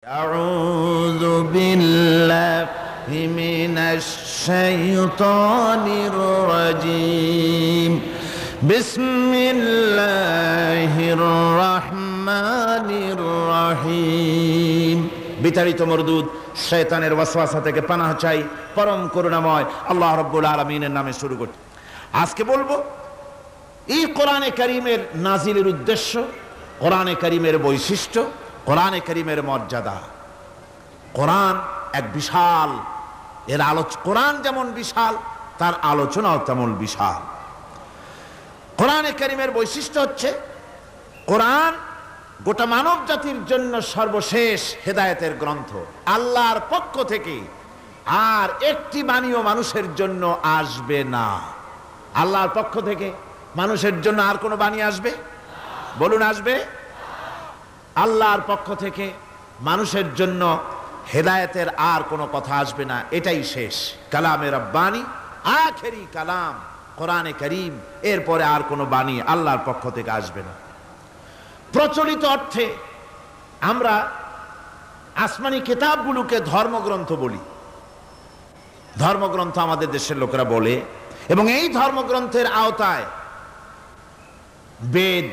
أعوذ بالله من الشيطان الرجيم بسم الله الرحمن الرحيم বিতাড়িত মরদুদ শয়তানের ওয়াসওয়াসা থেকে পানাহ চাই পরম করুণাময় আল্লাহ রাব্বুল আলামিনের নামে শুরু করছি। আজকে বলবো এই কোরআনে কারীমের নাজিলের উদ্দেশ্য, কোরআনে কারীমের বৈশিষ্ট্য, কোরআনে কারীমের মর্যাদা। কোরআন এক বিশাল, কোরআন যেমন বিশাল তার আলোচনাও তেমন বিশাল। কোরআনে কারীমের বৈশিষ্ট্য হচ্ছে কোরআন গোটা মানব জাতির জন্য সর্বশেষ হেদায়েতের গ্রন্থ, আল্লাহর পক্ষ থেকে আর একটি বাণীও মানুষের জন্য আসবে না। আল্লাহর পক্ষ থেকে মানুষের জন্য আর কোনো বাণী আসবে? বলুন, আসবে? আল্লাহর পক্ষ থেকে মানুষের জন্য হেদায়েতের আর কোনো কথা আসবে না, এটাই শেষ কালামে রব্বানি, আখেরি কালাম কোরআনে কারীম। এরপরে আর কোনো বাণী আল্লাহর পক্ষ থেকে আসবে না। প্রচলিত অর্থে আমরা আসমানি কিতাবগুলোকে ধর্মগ্রন্থ বলি, ধর্মগ্রন্থ আমাদের দেশের লোকেরা বলে, এবং এই ধর্মগ্রন্থের আওতায় বেদ,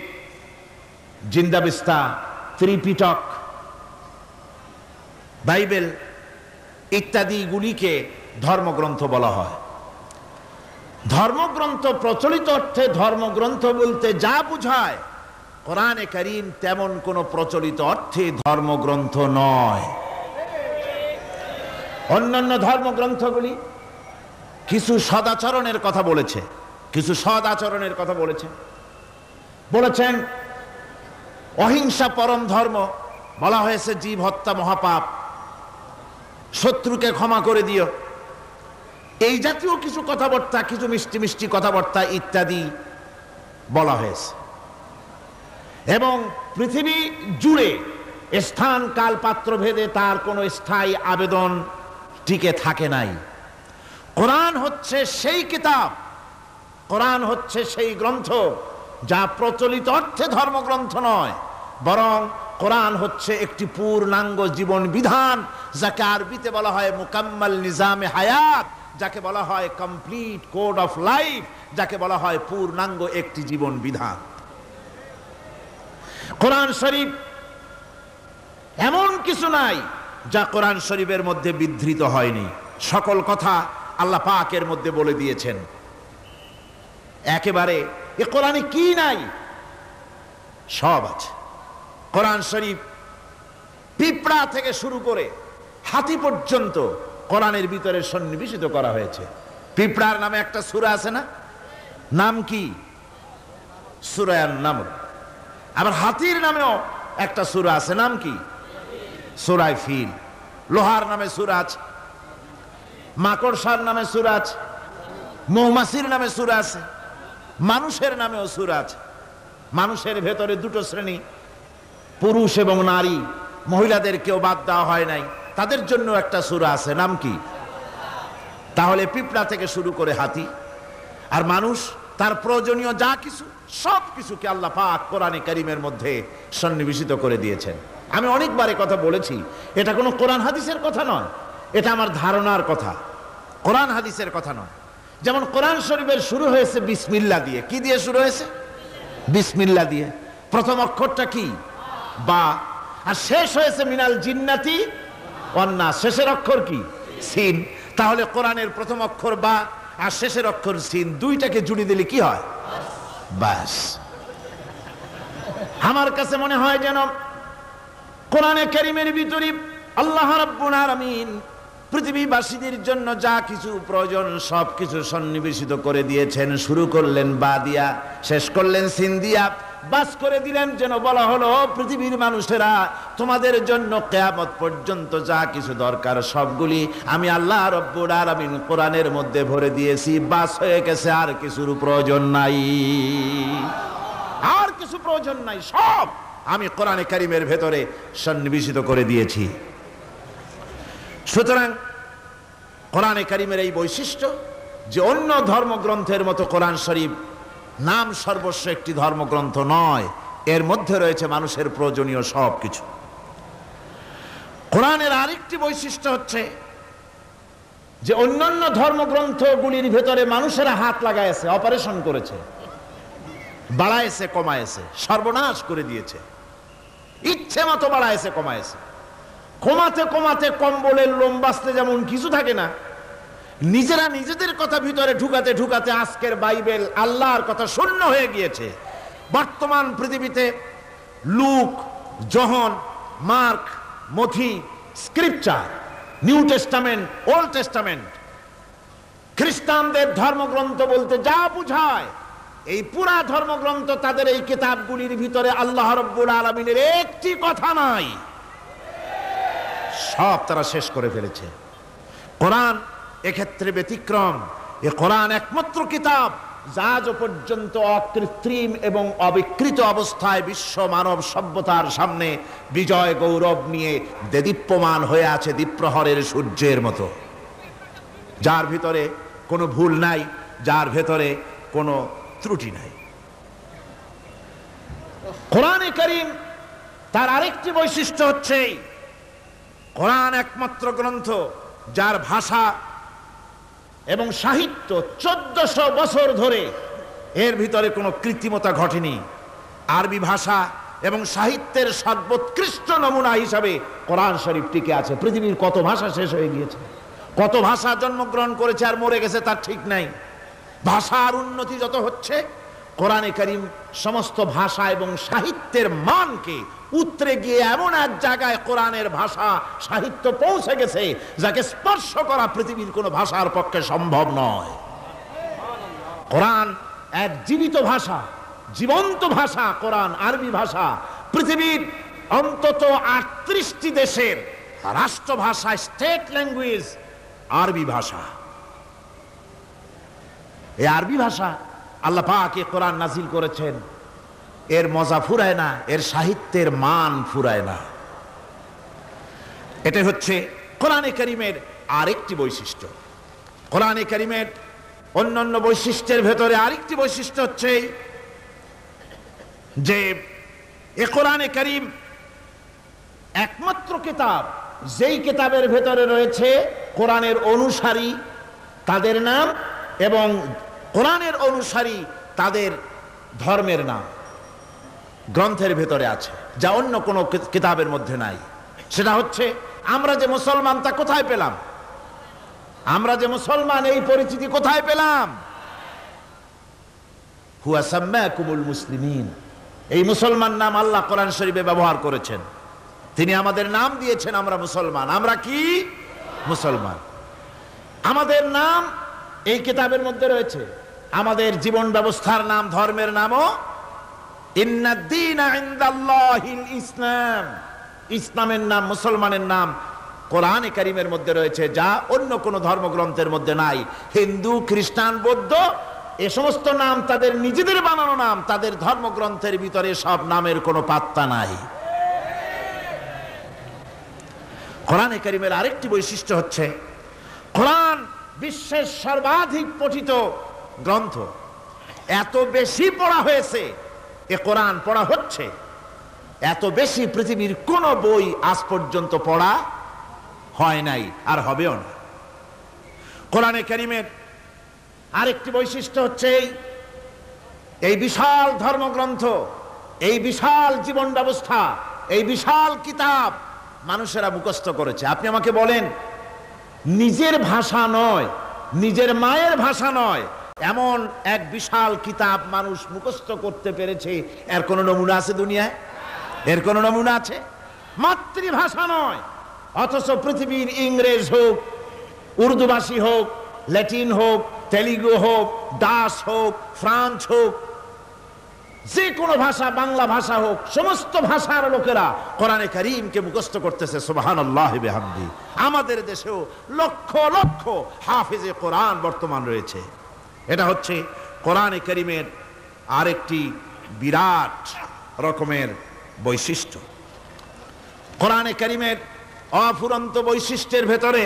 জিন্দাবিস্তা, ত্রিপিটক, বাইবেল ইত্যাদিগুলিকে ধর্মগ্রন্থ বলা হয়। ধর্মগ্রন্থ প্রচলিত অর্থে ধর্মগ্রন্থ বলতে যা বুঝায়, কোরআনে কারীম তেমন কোনো প্রচলিত অর্থে ধর্মগ্রন্থ নয়। অন্যান্য ধর্মগ্রন্থগুলি কিছু সদাচরণের কথা বলেছে, কিছু সদাচরণের কথা বলেছেন অহিংসা পরম ধর্ম, বলা হয়েছে জীব হত্যা মহাপাপ, শত্রুকে ক্ষমা করে দিও, এই জাতীয় কিছু কথাবার্তা, কিছু মিষ্টি মিষ্টি কথাবার্তা ইত্যাদি বলা হয়েছে। এবং পৃথিবী জুড়ে স্থান কাল পাত্র ভেদে তার কোনো স্থায়ী আবেদন টিকে থাকে নাই। কোরআন হচ্ছে সেই কিতাব, কোরআন হচ্ছে সেই গ্রন্থ যা প্রচলিত অর্থে ধর্মগ্রন্থ নয়, বরং কোরআন হচ্ছে একটি পূর্ণাঙ্গ জীবন বিধান, যাকে আরবিতে বলা হয় মুকাম্মাল নিজামে হায়াত, যাকে বলা হয় কমপ্লিট কোড অফ লাইফ, যাকে বলা হয় পূর্ণাঙ্গ একটি জীবন বিধান। কোরআন শরীফ এমন কিছু নাই যা কোরআন শরীফের মধ্যে বিধৃত হয়নি। সকল কথা আল্লাহ পাকের মধ্যে বলে দিয়েছেন। একেবারে এ কোরআনে কি নাই? সব আছে। কোরআন শরীফ পিঁপড়া থেকে শুরু করে হাতি পর্যন্ত কোরআনের ভিতরে সন্নিবেশিত করা হয়েছে। পিঁপড়ার নামে একটা সূরা আছে না? নাম কি? সূরা আন-নামল। আবার হাতির নামেও একটা সূরা আছে, নাম কি? সূরা ফিল। লোহার নামে সূরা আছে, মাকড়সার নামে সূরা আছে, মৌমাছির নামে সূরা আছে, মানুষের নামেও সূরা আছে। মানুষের ভেতরে দুটো শ্রেণী, পুরুষ এবং নারী, মহিলাদের কেউ বাদ দেওয়া হয় নাই, তাদের জন্য একটা সূরা আছে, নাম কি? তাহলে পিঁপড়া থেকে শুরু করে হাতি আর মানুষ, তার প্রয়োজনীয় যা কিছু সব কিছুকে আল্লাহ পাক কোরআনে কারীমের মধ্যে সন্নিবেশিত করে দিয়েছেন। আমি অনেকবার কথা বলেছি, এটা কোনো কোরআন হাদিসের কথা নয়, এটা আমার ধারণার কথা, কোরআন হাদিসের কথা নয়। যেমন কোরআন শরীফের শুরু হয়েছে বিসমিল্লাহ দিয়ে। কি দিয়ে শুরু হয়েছে? বিসমিল্লাহ দিয়ে। প্রথম অক্ষরটা কি? বা। আর শেষ হয়েছে মিনাল জিন্নাতি ওয়ান নাস, শেষের অক্ষর কি? সিন। তাহলে কোরআনের প্রথম অক্ষর বা আর শেষের অক্ষর সিন, দুইটাকে জুড়ে দিলে কি হয়? বাস। আমার কাছে মনে হয় যেন কোরআনে কারীমের ভিতরে আল্লাহ রাব্বুল আলামিন পৃথিবীবাসীদের জন্য যা কিছু প্রয়োজন সব কিছু সন্নিবেশিত করে দিয়েছেন। শুরু করলেন বা দিয়া, শেষ করলেন সিন দিয়া, বাস করে দিলেন, যেন বলা হলো পৃথিবীর মানুষেরা, তোমাদের জন্য কিয়ামত পর্যন্ত যা কিছু দরকার সবগুলি আমি আল্লাহ রাব্বুল আলামিন কোরআনের মধ্যে ভরে দিয়েছি। বাস হয়ে গেছে, আর কিছুর প্রয়োজন নাই, আর কিছু প্রয়োজন নাই, সব আমি কোরআনে কারীমের ভেতরে সন্নিবেশিত করে দিয়েছি। সুতরাং কোরআনে কারীমের এই বৈশিষ্ট্য যে অন্য ধর্মগ্রন্থের মতো কোরআন শরীফ নাম সর্বস্ব একটি ধর্মগ্রন্থ নয়, এর মধ্যে রয়েছে মানুষের প্রয়োজনীয় সব কিছু। কোরআনের আরেকটি বৈশিষ্ট্য হচ্ছে যে অন্যান্য ধর্মগ্রন্থগুলির ভেতরে মানুষেরা হাত লাগাইছে, অপারেশন করেছে, বাড়াইছে কমাইছে, সর্বনাশ করে দিয়েছে, ইচ্ছে মতো বাড়াইছে কমাইছে। কমাতে কমাতে কম্বলের লোম বাঁচতে যেমন কিছু থাকে না, নিজেরা নিজেদের কথা ভিতরে ঢুকাতে ঢুকাতে আজকের বাইবেল আল্লাহর কথা শূন্য হয়ে গিয়েছে। বর্তমান পৃথিবীতে লুক, জন, মার্ক, মথি, scripture, New Testament, Old Testament, খ্রিস্টানদের ধর্মগ্রন্থ বলতে যা বুঝায়, এই পুরা ধর্মগ্রন্থ তাদের এই কিতাবগুলির ভিতরে আল্লাহ রাব্বুল আলামিনের একটি কথা নাই, সব তারা শেষ করে ফেলেছে। কোরআন এক্ষেত্রে ব্যতিক্রম। এ কোরআন একমাত্র কিতাব যা আজ পর্যন্ত অকৃত্রিম এবং অবিকৃত অবস্থায় বিশ্ব মানব সভ্যতার সামনে বিজয় গৌরব নিয়ে দেদীপ্যমান হয়ে আছে দ্বীপ্রহরের সূর্যের মতো, যার ভিতরে কোনো ভুল নাই, যার ভেতরে কোনো ত্রুটি নাই। কোরআনে কারীম তার আরেকটি বৈশিষ্ট্য হচ্ছে কোরআন একমাত্র গ্রন্থ যার ভাষা এবং সাহিত্য 1400 বছর ধরে এর ভিতরে কোনো কৃত্রিমতা ঘটেনি। আরবি ভাষা এবং সাহিত্যের সর্বোৎকৃষ্ট নমুনা হিসাবে কোরআন শরীফ টিকে আছে। পৃথিবীর কত ভাষা শেষ হয়ে গিয়েছে, কত ভাষা জন্মগ্রহণ করেছে আর মরে গেছে তার ঠিক নাই। ভাষার উন্নতি যত হচ্ছে, কোরআনে কারীম সমস্ত ভাষা এবং সাহিত্যের মানকে উতরে গিয়ে এমন এক জায়গায় কোরআনের ভাষা সাহিত্য পৌঁছে গেছে যাকে স্পর্শ করা পৃথিবীর কোনো ভাষার পক্ষে সম্ভব নয়। কোরআন এক জীবিত ভাষা, জীবন্ত ভাষা। কোরআন আরবি ভাষা, পৃথিবীর অন্তত 38টি দেশের রাষ্ট্রভাষা, স্টেট ল্যাঙ্গুয়েজ আরবি ভাষা। এই আরবি ভাষা আল্লাহ পাক এ কোরআন নাজিল করেছেন, এর মজা ফুরায় না, এর সাহিত্যের মান ফুরায় না। এটা হচ্ছে কোরআনে কারীমের আরেকটি বৈশিষ্ট্য। কোরআনে কারীমের অন্যান্য বৈশিষ্ট্যের ভেতরে আরেকটি বৈশিষ্ট্য হচ্ছে যে এ কোরআনে কারীম একমাত্র কিতাব যেই কিতাবের ভেতরে রয়েছে কোরআনের অনুসারী তাদের নাম এবং কোরআনের অনুসারী তাদের ধর্মের নাম গ্রন্থের ভেতরে আছে, যা অন্য কোনো কিতাবের মধ্যে নাই। সেটা হচ্ছে আমরা যে মুসলমান তা কোথায় পেলাম? আমরা যে মুসলমান এই পরিচিতি কোথায় পেলাম? হুয়া সাম্মাকুমুল মুসলিমিন, এই মুসলমান নাম আল্লাহ কোরআন শরীফে ব্যবহার করেছেন। তিনি আমাদের নাম দিয়েছেন, আমরা মুসলমান। আমরা কি মুসলমান? আমাদের নাম এই কিতাবের মধ্যে রয়েছে। আমাদের জীবন ব্যবস্থার নাম, ধর্মের নামও ইন্নাদ-দীনা ইনদাল্লাহিল ইসলাম, ইসলামের নাম, মুসলমানের নাম কোরআনে কারীমের মধ্যে রয়েছে, যা অন্য কোনো ধর্মগ্রন্থের মধ্যে নাই। হিন্দু, খ্রিস্টান, বৌদ্ধ এ সমস্ত নাম তাদের নিজেদের বানানো নাম, তাদের ধর্মগ্রন্থের ভিতরে সব নামের কোনো পাত্তা নাই। কোরআনে কারীমের আরেকটি বৈশিষ্ট্য হচ্ছে কোরআন বিশ্বের সর্বাধিক পঠিত গ্রন্থ। এত বেশি পড়া হয়েছে, এ কোরআন পড়া হচ্ছে, এত বেশি পৃথিবীর কোন বই আজ পর্যন্ত পড়া হয় নাই আর হবেও না। কোরআনে কারীমের আরেকটি বৈশিষ্ট্য হচ্ছে এই বিশাল ধর্মগ্রন্থ, এই বিশাল জীবন ব্যবস্থা, এই বিশাল কিতাব মানুষেরা মুখস্থ করেছে। আপনি আমাকে বলেন, নিজের ভাষা নয়, নিজের মায়ের ভাষা নয়, এমন এক বিশাল কিতাব মানুষ মুখস্থ করতে পেরেছে, এর কোন নমুনা আছে দুনিয়ায়? এর কোন নমুনা আছে? মাতৃভাষা নয়, অথচ পৃথিবীর ইংরেজ হোক, উর্দুভাষী হোক, ল্যাটিন হোক, তেলুগু হোক, ডাচ হোক, ফ্রান্স হোক, যে কোনো ভাষা, বাংলা ভাষা হোক, সমস্ত ভাষার লোকেরা কোরআনে কারীমকে মুখস্থ করতেছে। সুবহানাল্লাহি ওয়া বিহামদিহি। আমাদের দেশেও লক্ষ লক্ষ হাফেজে কোরআন বর্তমান রয়েছে। এটা হচ্ছে কোরআনে কারীমের আরেকটি বিরাট রকমের বৈশিষ্ট্য। কোরআনে কারীমের অফুরন্ত বৈশিষ্ট্যের ভেতরে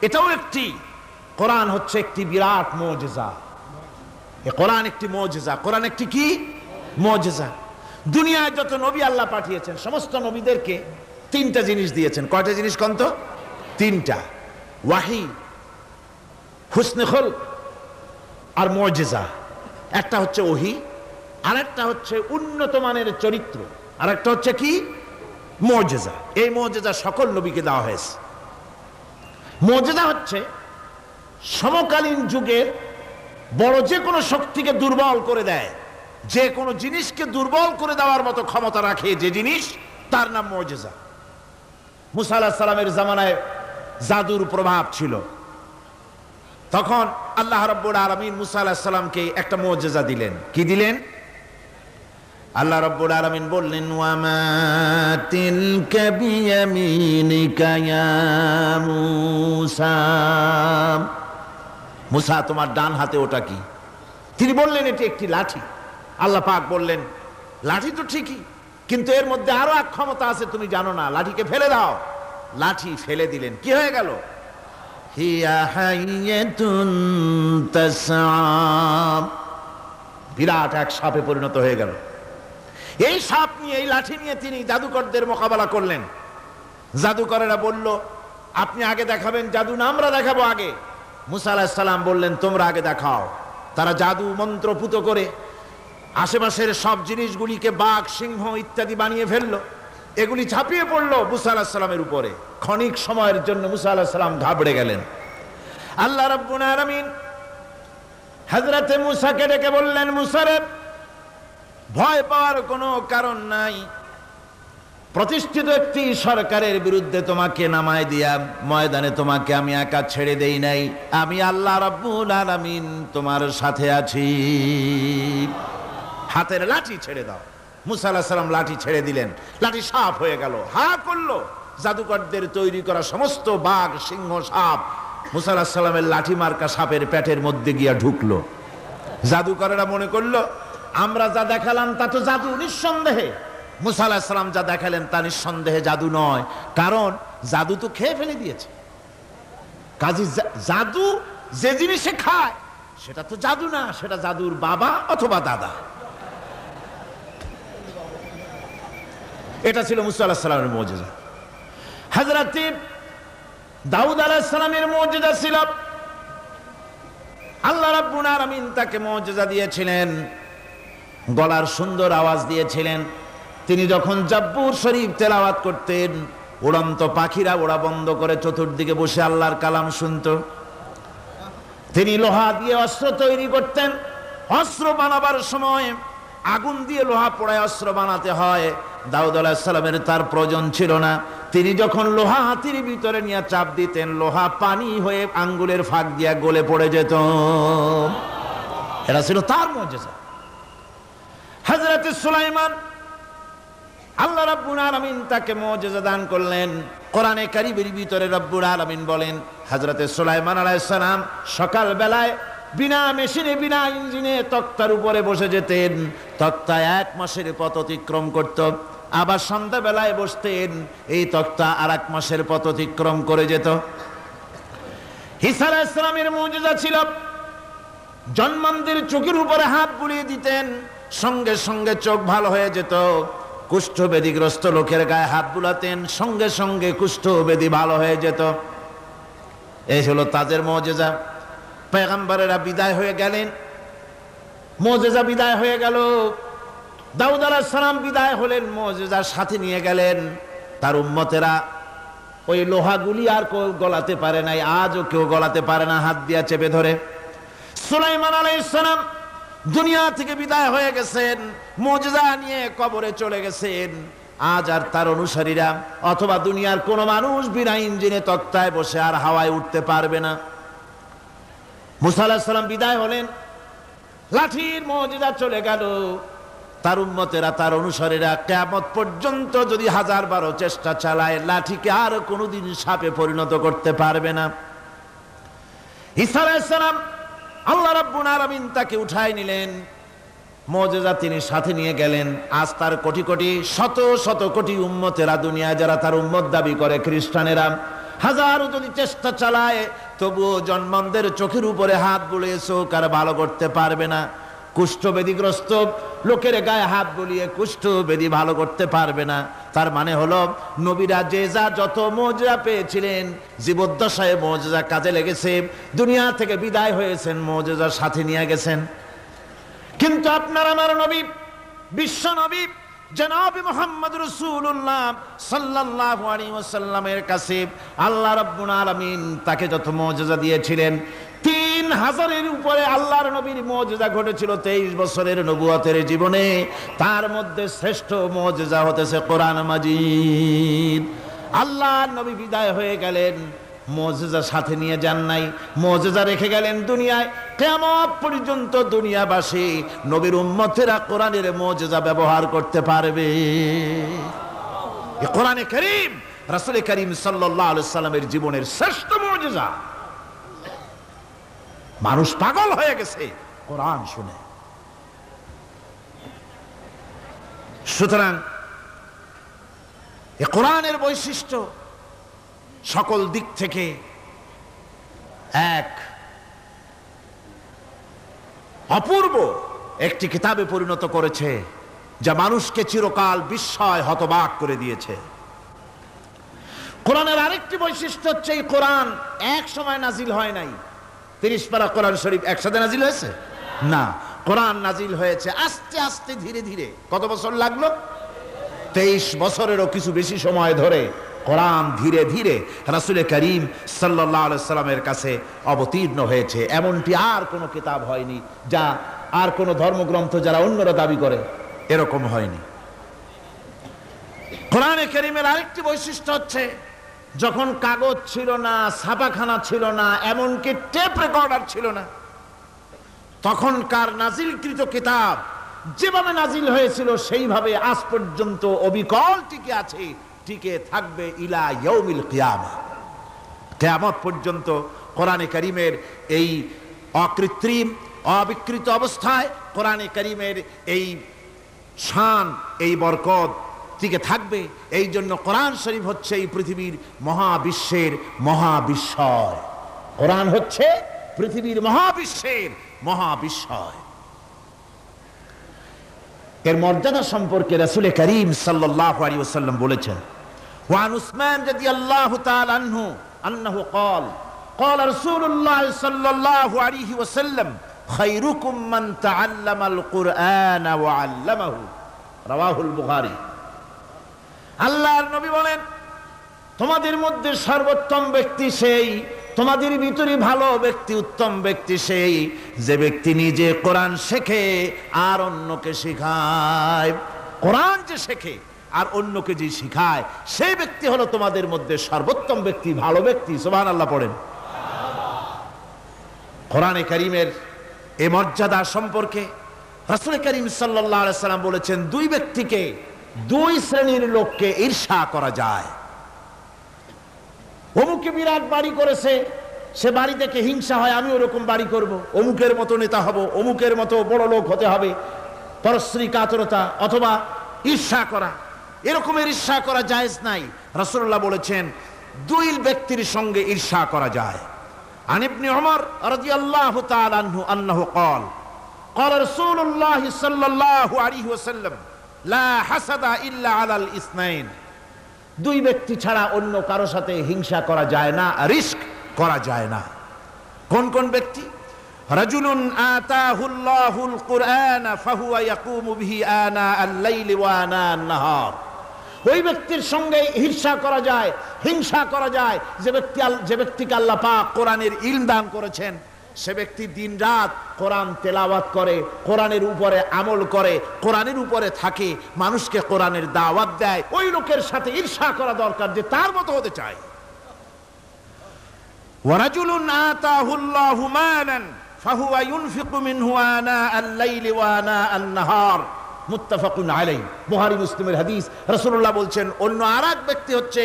এটাও একটি, কোরআন হচ্ছে একটি বিরাট মুজিজা। এ কোরআন একটি মুজিজা। কোরআন একটি কি? মুজিজা। দুনিয়ায় যত নবী আল্লাহ পাঠিয়েছেন, সমস্ত নবীদেরকে তিনটা জিনিস দিয়েছেন। কয়টা জিনিস কন্ত? তিনটা। ওয়াহি, হুসনে খুলক আর মুজিজা। একটা হচ্ছে ওহী, আরেকটা হচ্ছে উন্নত মানের চরিত্র, আরেকটা হচ্ছে কি? মুজিজা। এই মুজিজা সকল নবীকে দেওয়া হয়েছে। মুজিজা হচ্ছে সমকালীন যুগের বড় যে কোনো শক্তিকে দুর্বল করে দেয়, যে কোনো জিনিসকে দুর্বল করে দেওয়ার মতো ক্ষমতা রাখে যে জিনিস, তার নাম মুজিজা। মুসা আলাইহিস সালামের জামানায় জাদুর প্রভাব ছিল। তখন আল্লাহ রাব্বুল আলামিন মুসা আলাইহিস সালামকে একটা মুজিজা দিলেন। কি দিলেন? আল্লাহ রাব্বুল আলামিন বললেন, ওয়ামা তিলকা বিয়ামিনিকা ইয়া মুসা। মুসা, তোমার ডান হাতে ওটা কি? তিনি বললেন, এটি একটি লাঠি। আল্লাহ পাক বললেন, লাঠি তো ঠিকই, কিন্তু এর মধ্যে আরো এক ক্ষমতা আছে, তুমি জানো না, লাঠিকে ফেলে দাও। লাঠি ফেলে দিলেন, কি হয়ে গেল? হিয়া হাইয়াতুন তাসআ, বিরাট এক সাপে পরিণত হয়ে গেল। এই সাপ নিয়ে, এই লাঠি নিয়ে তিনি জাদুকরদের মোকাবেলা করলেন। জাদুকরেরা বলল, আপনি আগে দেখাবেন জাদু না আমরা দেখাবো আগে? মুসা আলাইহিস সালাম বললেন, তোমরা আগে দেখাও। তারা জাদু মন্ত্র পুত করে আশেপাশের সব জিনিসগুলিকে বাঘ, সিংহ ইত্যাদি বানিয়ে ফেললো। এগুলি ঝাঁপিয়ে পড়লো মুসা আলাইহিস সালামের উপরে। ক্ষণিক সময়ের জন্য মুসা আলাইহিস সালাম ঘাবড়ে গেলেন। আল্লাহ রাব্বুল আলামিন হযরতে মুসাকে ডেকে বললেন, মুসা রে, ভয় পাওয়ার কোনো কারণ নাই। প্রতিষ্ঠিত একটি সরকারের বিরুদ্ধে তোমাকে নামায় দিয়া ময়দানে তোমাকে আমি একা ছেড়ে দেই নাই। আমি আল্লাহ রাব্বুল আলামিন তোমার সাথে আছি। হাতের লাঠি ছেড়ে দাও। মুসা আলাইহিস সালাম লাঠি ছেড়ে দিলেন। লাঠি সাপ হয়ে গেল, হা করলো। জাদুকরদের তৈরি করা সমস্ত বাঘ, সিংহ, সাপ মুসা আলাইহিস সালামের লাঠি মার্কা সাপের পেটের মধ্যে গিয়া ঢুকলো। জাদুকরেরা মনে করলো, আমরা যা দেখালাম তা তো জাদু। নিঃসন্দেহে মুসা আলাইহিস সালাম যা দেখালেন তা নিঃসন্দেহে জাদু নয়, কারণ জাদু তো খেয়ে ফেলে দিয়েছে। কাজী জাদু যে জিনিসে খায় সেটা তো জাদু না, সেটা জাদুর বাবা অথবা দাদা। এটা ছিল মুসা আলাইহিস সালামের মুজিজা। হযরত দাউদ আলাইহিস সালামের মুজিজা ছিল, আল্লাহ রাব্বুল আলামিন তাকে মুজিজা দিয়েছিলেন, গলার সুন্দর আওয়াজ দিয়েছিলেন। তিনি যখন জাব্বুর শরীফ তেলাওয়াত করতেন, উড়ন্ত পাখিরা ওড়া বন্ধ করে চতুর্দিকে বসে আল্লাহর কালাম শুনত। তিনি লোহা দিয়ে অস্ত্র তৈরি করতেন। অস্ত্র বানাবার সময় আগুন দিয়ে লোহা পোড়ায় অস্ত্র বানাতে হয়। দাউদ আলাইহিস সালামের তার প্রয়োজন ছিল না। তিনি যখন লোহা হাতির ভিতরে নিয়ে চাপ দিতেন, লোহা পানি হয়ে আঙ্গুলের ফাঁক দিয়ে গলে পড়ে যেত। এটা ছিল তার মুজিজা। হযরত সুলাইমান, আল্লাহ রাব্বুল আলামিন তাকে মুজিজা দান করলেন। কোরআনে কারীমের ভিতরে রব্বুল আলামিন বলেন, হযরত সুলাইমান আলাইহিস সালাম সকাল বেলায় বিনা মেশিনে, বিনা ইঞ্জিনে তক্তার উপরে বসে যেতেন। তক্তা 1 মাসের পথ অতিক্রম করত। আবার সন্ধ্যা বেলায় বসতেন, এই তক্তা আর 1 মাসের পথ অতিক্রম করে যেত। ঈসা আলাইহিস সালামের মুজিজা ছিল, জন্মান্ধের চোখের উপরে হাত বুলিয়ে দিতেন, সঙ্গে সঙ্গে চোখ ভালো হয়ে যেত। কুষ্ঠব্যাধিগ্রস্ত লোকের গায়ে হাত বুলাতেন, সঙ্গে সঙ্গে কুষ্ঠব্যাধি ভালো হয়ে যেত। এই হলো তাদের মুজিজা। পয়গম্বরেরা বিদায় হয়ে গেলেন, মুজিজা বিদায় হয়ে গেল। দাউদ আলাইহিস সালাম বিদায় হলেন, মুজিজা সাথে নিয়ে গেলেন। তার উম্মতেরা ওই লোহাগুলি আর কেউ গলাতে পারে নাই, আজও কেউ গলাতে পারে না, হাত দিয়া চেপে ধরে। সুলাইমান আলাইহিস সালাম দুনিয়া থেকে বিদায় হয়ে গেছেন, মুজিজা নিয়ে কবরে চলে গেছেন। আজ আর তার অনুসারীরা অথবা দুনিয়ার কোন মানুষ বিনা ইঞ্জিনে তক্তায় বসে আর হাওয়ায় উঠতে পারবে না। মুসা আলাইহিস সালাম বিদায় হলেন, লাঠির মুজিজা চলে গেল। তার উম্মতেরা, তার অনুসারীরা কিয়ামত পর্যন্ত যদি 1000 চেষ্টা চালায়, লাঠিকে আর কোনোদিন সাপে পরিণত করতে পারবে না। ঈসা আলাইহিস সালাম, আল্লাহ রাব্বুল আলামিন তাকে উঠায় নিলেন, মুজিজা তিনি সাথে নিয়ে গেলেন। আজ তার কোটি কোটি, শত শত কোটি উম্মতেরা, দুনিয়ায় যারা তার উম্মত দাবি করে, খ্রিস্টানেরা, হাজারো যদি চেষ্টা চালায়, তবুও জন্মান্ধের চোখের উপরে হাত বুলিয়ে চোখ আর ভালো করতে পারবে না। কুষ্ঠব্যাধিগ্রস্ত লোকের গায়ে হাত বুলিয়ে কুষ্ঠ ব্যাধি ভালো করতে পারবে না। তার মানে হলো নবীরা যে যা যত মুজিজা পেয়েছিলেন, জীবদ্দশায় মুজিজা কাজে লেগেছে, দুনিয়া থেকে বিদায় হয়েছেন মুজিজার সাথে নিয়ে গেছেন। কিন্তু আপনার আমার নবী, বিশ্ব নবী জনাব মুহাম্মদ রাসূলুল্লাহ সাল্লাল্লাহু আলাইহি ওয়াসাল্লামের কাছে আল্লাহ রাব্বুল আলামিন তাকে যত মুজিজা দিয়েছিলেন, 3000-এর উপরে আল্লাহর নবীর মুজিজা ঘটেছিল 23 বছরের নবুয়তের জীবনে। তার মধ্যে শ্রেষ্ঠ মুজিজা হতেছে কোরআন মাজিদ। আল্লাহর নবী বিদায় হয়ে গেলেন, মুজিজা সাথে নিয়ে যান নাই, মুজিজা রেখে গেলেন দুনিয়ায়। কিয়ামত পর্যন্ত দুনিয়াবাসী নবীর উম্মতেরা কোরআনের মুজিজা ব্যবহার করতে পারবে। এই কোরআনে কারীম রাসূল করিম সাল্লাল্লাহু আলাইহি সাল্লামের জীবনের শ্রেষ্ঠ মুজিজা। মানুষ পাগল হয়ে গেছে কোরআন শুনে। সুতরাং এই কোরআনের বৈশিষ্ট্য সকল দিক থেকে এক অপূর্ব একটি কিতাবে পরিণত করেছে, যা মানুষকে চিরকাল বিস্ময় হতবাক করে দিয়েছে। কোরআনের আরেকটি বৈশিষ্ট্য হচ্ছে এই কোরআন এক সময় নাজিল হয় নাই। 30 পারা কোরআন শরীফ একসাথে নাজিল হয়েছে না, কোরআন নাজিল হয়েছে আস্তে আস্তে ধীরে ধীরে। কত বছর লাগলো? 23 বছরেরও কিছু বেশি সময় ধরে কোরআন ধীরে ধীরে রাসূল করিম সাল্লাল্লাহু আলাইহি সাল্লামের কাছে অবতীর্ণ হয়েছে। এমনটি আর কোনো কিতাব হয়নি, যা আর কোনো ধর্মগ্রন্থ যারা অন্যরা দাবি করে এরকম হয়নি। কোরআনে কারীমের আরেকটি বৈশিষ্ট্য হচ্ছে, যখন কাগজ ছিল না, ছাপাখানা ছিল না, এমনকি টেপ রেকর্ডার ছিল না, তখনকার নাজিলকৃত কিতাব যেভাবে নাজিল হয়েছিল সেইভাবে আজ পর্যন্ত অবিকল টিকে আছে, টিকে থাকবে ইলা ইয়াউমিল কিয়ামা। কিয়ামত পর্যন্ত কোরআনে কারীমের এই অকৃত্রিম অবিকৃত অবস্থায় কোরআনে কারীমের এই শান, এই বরকত টিকে থাকবে। এই জন্য কোরআন শরীফ হচ্ছে এই পৃথিবীর মহাবিশ্বের মহাবিস্ময়। কোরআন হচ্ছে পৃথিবীর মহাবিশ্বের মহাবিস্ময়। এর মর্যাদা সম্পর্কে রাসূল করিম সাল্লাল্লাহু আলাইহি ওয়াসাল্লাম বলেছেন, ওয়ান উসমান রাদিয়াল্লাহু তাআলা আনহু আন্নাহু ক্বাল ক্বাল রাসূলুল্লাহ সাল্লাল্লাহু আলাইহি ওয়াসাল্লাম খায়রুকুম মান তাআল্লামাল কুরআন ওয়া আল্লামাহু, রাওয়াহুল বুখারী। আল্লাহর নবী বলেন, তোমাদের মধ্যে সর্বোত্তম ব্যক্তি সেই, তোমাদের ভিতরে ভালো ব্যক্তি, উত্তম ব্যক্তি সেই যে ব্যক্তি নিজে কোরআন শেখে আর অন্যকে শেখায়। কোরআন যে শেখে আর অন্যকে যে শেখায়, সেই ব্যক্তি হলো তোমাদের মধ্যে সর্বোত্তম ব্যক্তি, ভালো ব্যক্তি। সুবহানাল্লাহ পড়েন। কোরআনে কারীমের এই মর্যাদা সম্পর্কে রাসূল করিম সাল্লাল্লাহু আলাইহি সাল্লাম বলেছেন, দুই ব্যক্তিকে, দুই শ্রেণীর লোককে ঈর্ষা করা যায়। অমুকে বিরাট বাড়ি করেছে, সে বাড়ি দেখে হিংসা হয়, আমি ওরকম বাড়ি করব, অমুকের মতো নেতা হব, অমুকের মতো বড় লোক হতে হবে। পরশ্রী কাতরতা অথবা ঈর্ষা করা, এরকমের ঈর্ষা করা জায়েজ নাই। রাসূলুল্লাহ বলেছেন, দুই ব্যক্তির সঙ্গে ঈর্ষা করা যায়। আন ইবনে উমর রাদিয়াল্লাহু তাআলা আনহু আন্নাহু ক্বাল ক্বাল রাসূলুল্লাহ সাল্লাল্লাহু আলাইহি ওয়াসাল্লাম লা হাসাদা ইল্লা আলাল ইসনাইন, দুই ব্যক্তি ছাড়া অন্য কারো সাথে হিংসা করা যায় না, রিস্ক করা যায় না। কোন কোন ব্যক্তি? রাজুলুন আতাহুল্লাহুল কুরআন ফাহুয়া ইয়াকুমু বিহি আনা আল-লাইলি ওয়া আনা আন-নাহার, ওই ব্যক্তির সঙ্গে ঈর্ষা করা যায়, হিংসা করা যায় যে ব্যক্তিকে আল্লাহ পাক কোরআনের ইলম দান করেছেন, সে ব্যক্তি দিন রাত কোরআন তেলাওয়াত করে, কোরআনের উপরে আমল করে, কোরআনের উপরে থাকে, মানুষকে কোরআনের দাওয়াত দেয়। ওই লোকের সাথে ঈর্ষা করা দরকার যে তার মতো হতে চায়। ওয়ারাজুলুন আতাহুল্লাহু মালান ফাহুয়া ইউনফিকু মিনহু আনা আল-লাইলি ওয়া আনা আন-নাহার, মুত্তাফাকুন আলাইহি, বুখারী মুসলিমের হাদিস। রাসূলুল্লাহ বলছেন, অন্য আরেক ব্যক্তি হচ্ছে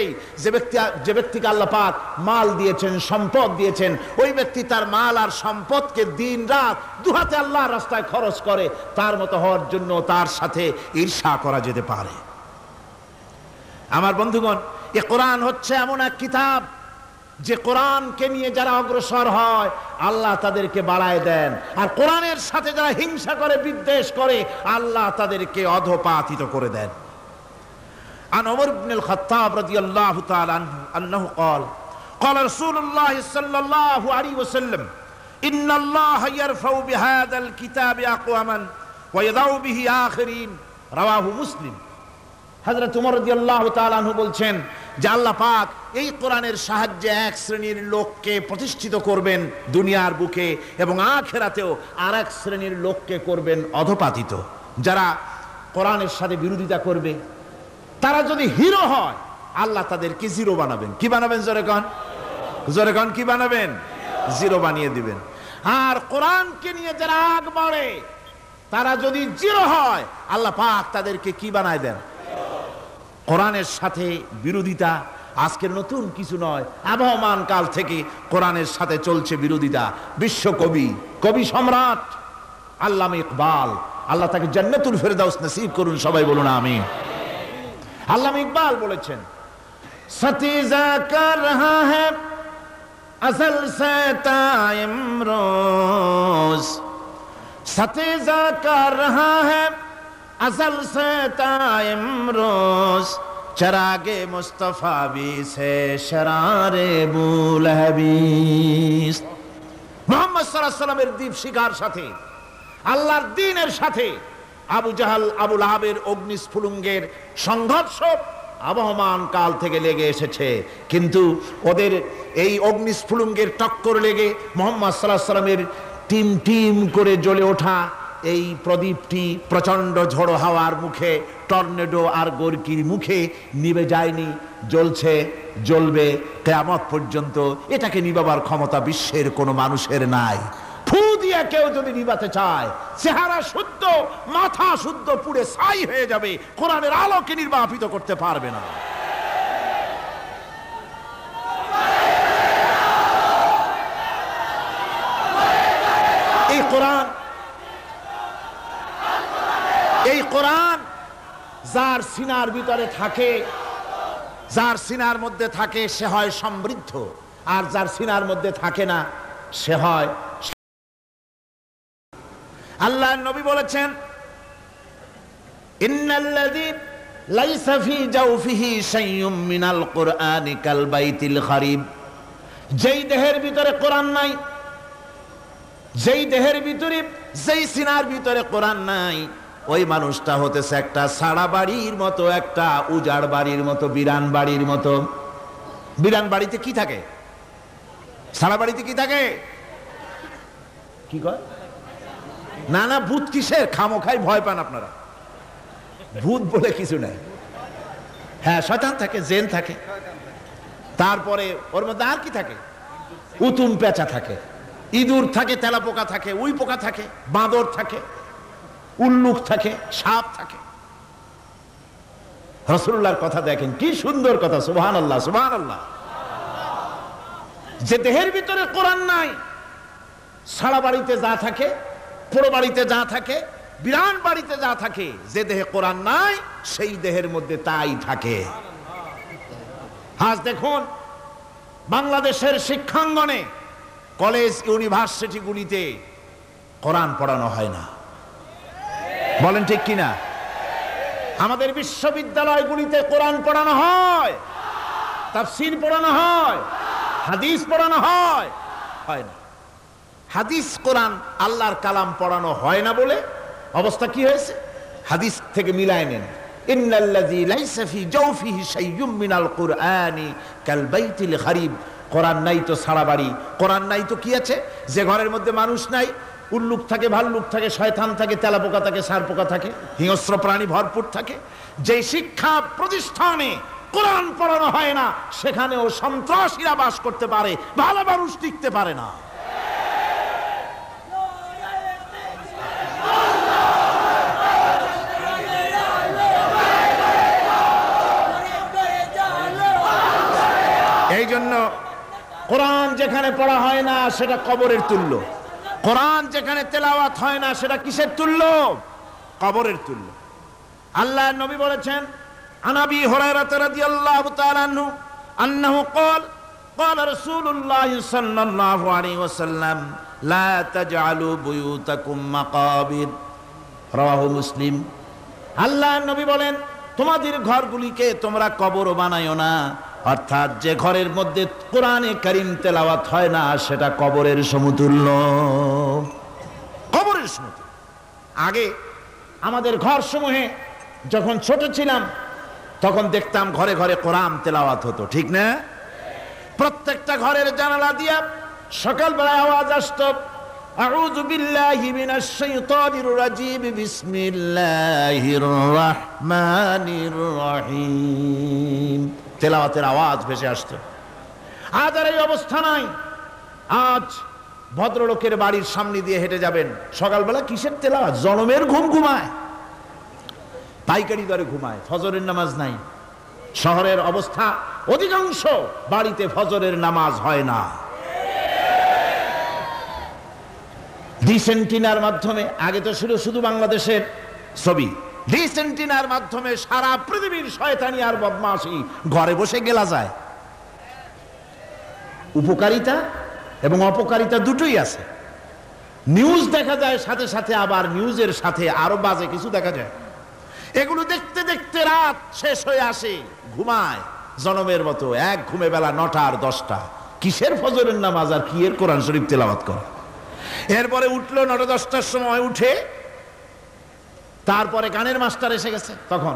যে ব্যক্তিকে আল্লাহ পাক মাল দিয়েছেন, সম্পদ দিয়েছেন, ওই ব্যক্তি তার মাল আর সম্পদকে দিন রাত দুহাতে আল্লাহর রাস্তায় খরচ করে, তার মতো হওয়ার জন্য তার সাথে ঈর্ষা করা যেতে পারে। আমার বন্ধুগণ, এই কোরআন হচ্ছে এমন এক কিতাব যে কোরআনকে নিয়ে যারা অগ্রসর হয় আল্লাহ তাদেরকে বাড়ায় দেন, আর কোরআনের সাথে যারা হিংসা করে বিদ্বেষ করে আল্লাহ তাদেরকে অধপাতিত করে দেন। عن عمر بن الخطاب رضي الله تعالى عنه أنه قال قال رسول الله صلى الله عليه وسلم إن الله يرفع بهذا الكتاب أقواما ويضع به آخرين رواه مسلم। হযরত ওমর রাদিয়াল্লাহু তাআলা আনহু বলছেন যে আল্লাহ পাক এই কোরআনের সাহায্যে এক শ্রেণীর লোককে প্রতিষ্ঠিত করবেন দুনিয়ার বুকে, এবং আখিরাতেও আরেক শ্রেণীর লোককে করবেন অধপাতিত। যারা কোরআনের সাথে বিরোধিতা করবে, তারা যদি হিরো হয় আল্লাহ তাদেরকে জিরো বানাবেন। কি বানাবেন? জোরে কন, জোরে কন, কি বানাবেন? জিরো বানিয়ে দিবেন। আর কোরআনকে নিয়ে যারা আগ বাড়ে তারা যদি জিরো হয় আল্লাহ পাক তাদেরকে কি বানায় দেন? কোরআনের সাথে বিরোধিতা আজকের নতুন কিছু নয়, আবহমান কাল থেকে কোরআনের সাথে চলছে বিরোধিতা। বিশ্বকবি, কবি সম্রাট আল্লামা ইকবাল, আল্লাহ তাকে জান্নাতুল ফেরদাউস নসিব করুন, সবাই বলুন আমিন। আল্লামা ইকবাল বলেছেন, সতীজা কর রহা হ্যায় আসল সে তাইমরোজ, সতীজা কর রহা হ্যায় আসল সে তাইমরোজ, চরাগে মুস্তফা বি সে শরারে বুলহবিস। মুহাম্মদ সাল্লাল্লাহু আলাইহি সাল্লামের দীপ শিখার সাথে, আল্লাহর দ্বীনের সাথে আবু জাহাল, আবু লাহাবের অগ্নিস্ফুলিঙ্গের সংঘর্ষ আবহমান কাল থেকে লেগে এসেছে, কিন্তু ওদের এই অগ্নিস্ফুলিঙ্গের টক্কর লেগে মুহাম্মদ সাল্লাল্লাহু আলাইহি সাল্লামের টিম টিম করে জ্বলে ওঠা এই প্রদীপটি প্রচন্ড ঝড়ো হাওয়ার মুখে, টর্নেডো আর গর্কির মুখে নিভে যায়নি, জ্বলছে, জ্বলবে কিয়ামত পর্যন্ত। এটাকে নিভাবার ক্ষমতা বিশ্বের কোনো মানুষের নাই। ফু দিয়ে কেউ যদি নিভাতে চায়, চেহারা শুদ্ধ, মাথা শুদ্ধ পুড়ে ছাই হয়ে যাবে, কোরআনের আলোকে নির্বাপিত করতে পারবে না। এই কোরআন যার সিনার ভিতরে থাকে, যার সিনার মধ্যে থাকে সে হয় সমৃদ্ধ, আর যার সিনার মধ্যে থাকে না সে হয়। আল্লাহর নবী বলেছেন, ইন্নাল্লাযী লাইসা ফী জাওফিহি শাইউম মিনাল কুরআনি কাল বাইতিল খারিব। যেই দেহের ভিতরে কোরআন নাই, যেই দেহের ভিতরে, যেই সিনার ভিতরে কোরআন নাই, ওই মানুষটা হতেছে একটা সাড়া বাড়ির মতো, একটা উজাড় বাড়ির মতো, বিরান বাড়ির মতো। বিরান বাড়িতে কি থাকে? সাড়া বাড়িতে কি থাকে? কি কয়? না না, ভূত কিসের? খামোখাই ভয় পান আপনারা। ভূত বলে কিছু নাই। হ্যাঁ, শয়তান থাকে, জিন থাকে, তারপরে ওর মধ্যে আর কি থাকে? উতুম পেঁচা থাকে, ইঁদুর থাকে, তেলাপোকা থাকে, উই পোকা থাকে, বাঁদর থাকে, উল্লুক থাকে, সাপ থাকে। রাসূলুল্লাহর কথা দেখেন, কি সুন্দর কথা, সুবহানাল্লাহ, সুবহানাল্লাহ। যে দেহের ভিতরে কোরআন নাই, সারা বাড়িতে যা থাকে, পুরো বাড়িতে যা থাকে, বিরান বাড়িতে যা থাকে, যে দেহে কোরআন নাই সেই দেহের মধ্যে তাই থাকে। আজ দেখুন বাংলাদেশের শিক্ষাঙ্গনে, কলেজ ইউনিভার্সিটিগুলিতে কোরআন পড়ানো হয় না, বলেন ঠিক কিনা? আমাদের বিশ্ববিদ্যালয়গুলিতে কোরআন পড়ানো হয়, তাফসীর পড়ানো হয়, হাদিস পড়ানো হয়, হয় না। হাদিস, কোরআন, আল্লাহর কালাম পড়ানো হয় না বলে অবস্থা কি হয়েছে? হাদিস থেকে মিলায় নেন, ইন্নাল্লাযী লাইসা ফী জাওফিহি শাইউম মিনাল কুরআনি কাল বাইতিল খারিব। কোরআন নাই তো সারা বাড়ি, কোরআন নাই তো কি আছে? যে ঘরের মধ্যে মানুষ নাই, উল্লুক থাকে, ভাল্লুক থাকে, শয়তান থাকে, তেলাপোকা থাকে, সারপোকা থাকে, হিংস্র প্রাণী ভরপুর থাকে। যে শিক্ষা প্রতিষ্ঠানে কোরআন পড়ানো হয় না সেখানেও সন্ত্রাসীরা বাস করতে পারে, ভালো মানুষ টিকতে পারে না। এই জন্য কোরআন যেখানে পড়া হয় না সেটা কবরের তুল্য, কোরআন যেখানে তেলাওয়াত হয় না সেটা কিসের তুল্য? কবরের তুল্য। আল্লাহর নবী বলেছেন, আন আবি হুরায়রা রাদিয়াল্লাহু তাআলা আনহু আন্নাহু ক্বাল قال رسول الله صلى الله عليه وسلم لا تجعلوا بيوتكم مقابر رواه মুসলিম। আল্লাহর নবী বলেন, তোমাদের ঘরগুলিকে তোমরা কবর বানায়ো না। অর্থাৎ যে ঘরের মধ্যে কোরআনে কারীম তেলাওয়াত হয় না সেটা কবরের সমতুল্য, কবরের সমতুল্য। আগে আমাদের ঘর সমূহে যখন ছোট ছিলাম তখন দেখতাম ঘরে ঘরে কোরআন তেলাওয়াত হতো, ঠিক না? প্রত্যেকটা ঘরের জানালা দিয়া সকালবেলা আওয়াজ আসতো, আউযু বিল্লাহি মিনাশ শাইতানির রাজিম, বিসমিল্লাহির রহমানির রহিম, তেলাওয়াতের আওয়াজ ভেসে আসতো। আজ আর এই অবস্থা নাই। আজ ভদ্রলোকের বাড়ির সামনে দিয়ে হেঁটে যাবেন, সকালবেলা কিসের তেলাওয়াত? জনমের ঘুম ঘুমায়, পাইকারি দরে ঘুমায়, ফজরের নামাজ নাই। শহরের অবস্থা, অধিকাংশ বাড়িতে ফজরের নামাজ হয় না। ডিসেন্টিনার মাধ্যমে, আগে তো শুধু বাংলাদেশের ছবি, ডিসেন্টিনার মাধ্যমে সারা পৃথিবীর শয়তানি আর বদমাশি ঘরে বসে গেলা যায়। উপকারিতা এবং অপকারিতা দুটোই আছে। নিউজ দেখা যায়, সাথে সাথে আবার নিউজের সাথে আরো বাজে কিছু দেখা যায়। এগুলো দেখতে দেখতে রাত শেষ হয়ে আসে, ঘুমায় জনমের মতো, এক ঘুমে বেলা 9টা আর 10টা। কিসের ফজরের নামাজ আর কি এর কোরআন শরীফ তেলাওয়াত করে? এরপরে উঠলো 9টা 10টার সময়, উঠে তারপরে গানের মাস্টার এসে গেছে। তখন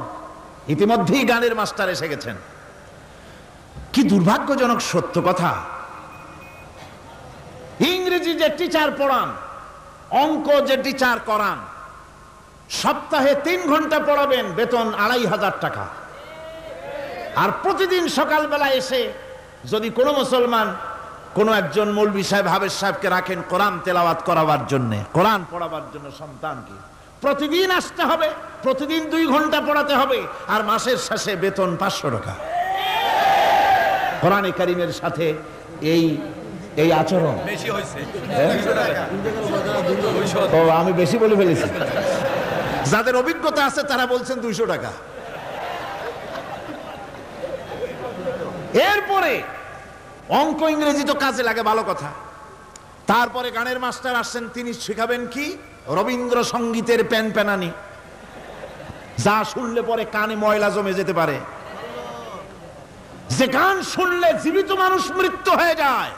ইতিমধ্যেই গানের মাস্টার এসে গেছেন। কি দুর্ভাগ্যজনক সত্য কথা, ইংরেজি যে টিচার পড়ান, অঙ্ক যে টিচার করান, সপ্তাহে 3 ঘন্টা পড়াবেন, বেতন 2500 টাকা। আর প্রতিদিন সকালবেলা এসে যদি কোনো মুসলমান কোনো একজন মৌলভী সাহেব, হাফেজ সাহেবকে রাখেন কোরআন তেলাওয়াত করাবার জন্য, কোরআন পড়াবার জন্য সন্তানকে, প্রতিদিন আসতে হবে, প্রতিদিন 2 ঘন্টা পড়াতে হবে, আর মাসের শেষে বেতন 500 টাকা। কোরআনে কারীমের সাথে এই আচরণ বেশি হয়েছে। ও, আমি বেশি বলে ফেলেছি। যাদের অভিজ্ঞতা আছে তারা বলছেন 200 টাকা। এরপরে অঙ্ক ইংরেজি তো কাজে লাগে, ভালো কথা। তারপরে গানের মাস্টার আসছেন, তিনি শেখাবেন কি? রবীন্দ্রসঙ্গীতের প্যানপ্যানানি, যা শুনলে পরে কানে ময়লা জমে যেতে পারে, যে গান শুনলে জীবিত মানুষ মৃত্যু হয়ে যায়।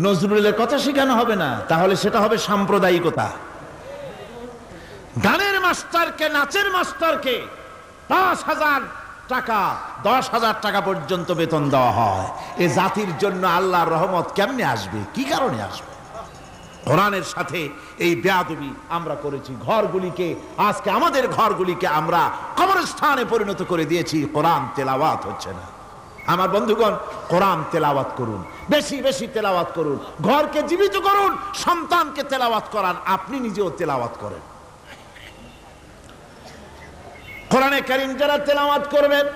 নজরুলের কথা শেখানো হবে না, তাহলে সেটা হবে সাম্প্রদায়িকতা। গানের মাস্টারকে, নাচের মাস্টারকে 5,000 টাকা, 10,000 টাকা পর্যন্ত বেতন দেওয়া হয়। এ জাতির জন্য আল্লাহর রহমত কেমনে আসবে? কি কারণে আসবে? কোরআনের সাথে এই বেয়াদবি আমরা করেছি। ঘরগুলিকে, আজকে আমাদের ঘরগুলিকে আমরা কবরস্থানে পরিণত করে দিয়েছি। কোরআন তেলাওয়াত হচ্ছে না। আমার বন্ধুগণ, কোরআন তেলাওয়াত করুন, বেশি বেশি তেলাওয়াত করুন, ঘরকে জীবিত করুন, সন্তানকে তেলাওয়াত করান, আপনি নিজেও তেলাওয়াত করেন। কোরআনে কারীম যারা তেলাওয়াত করবেন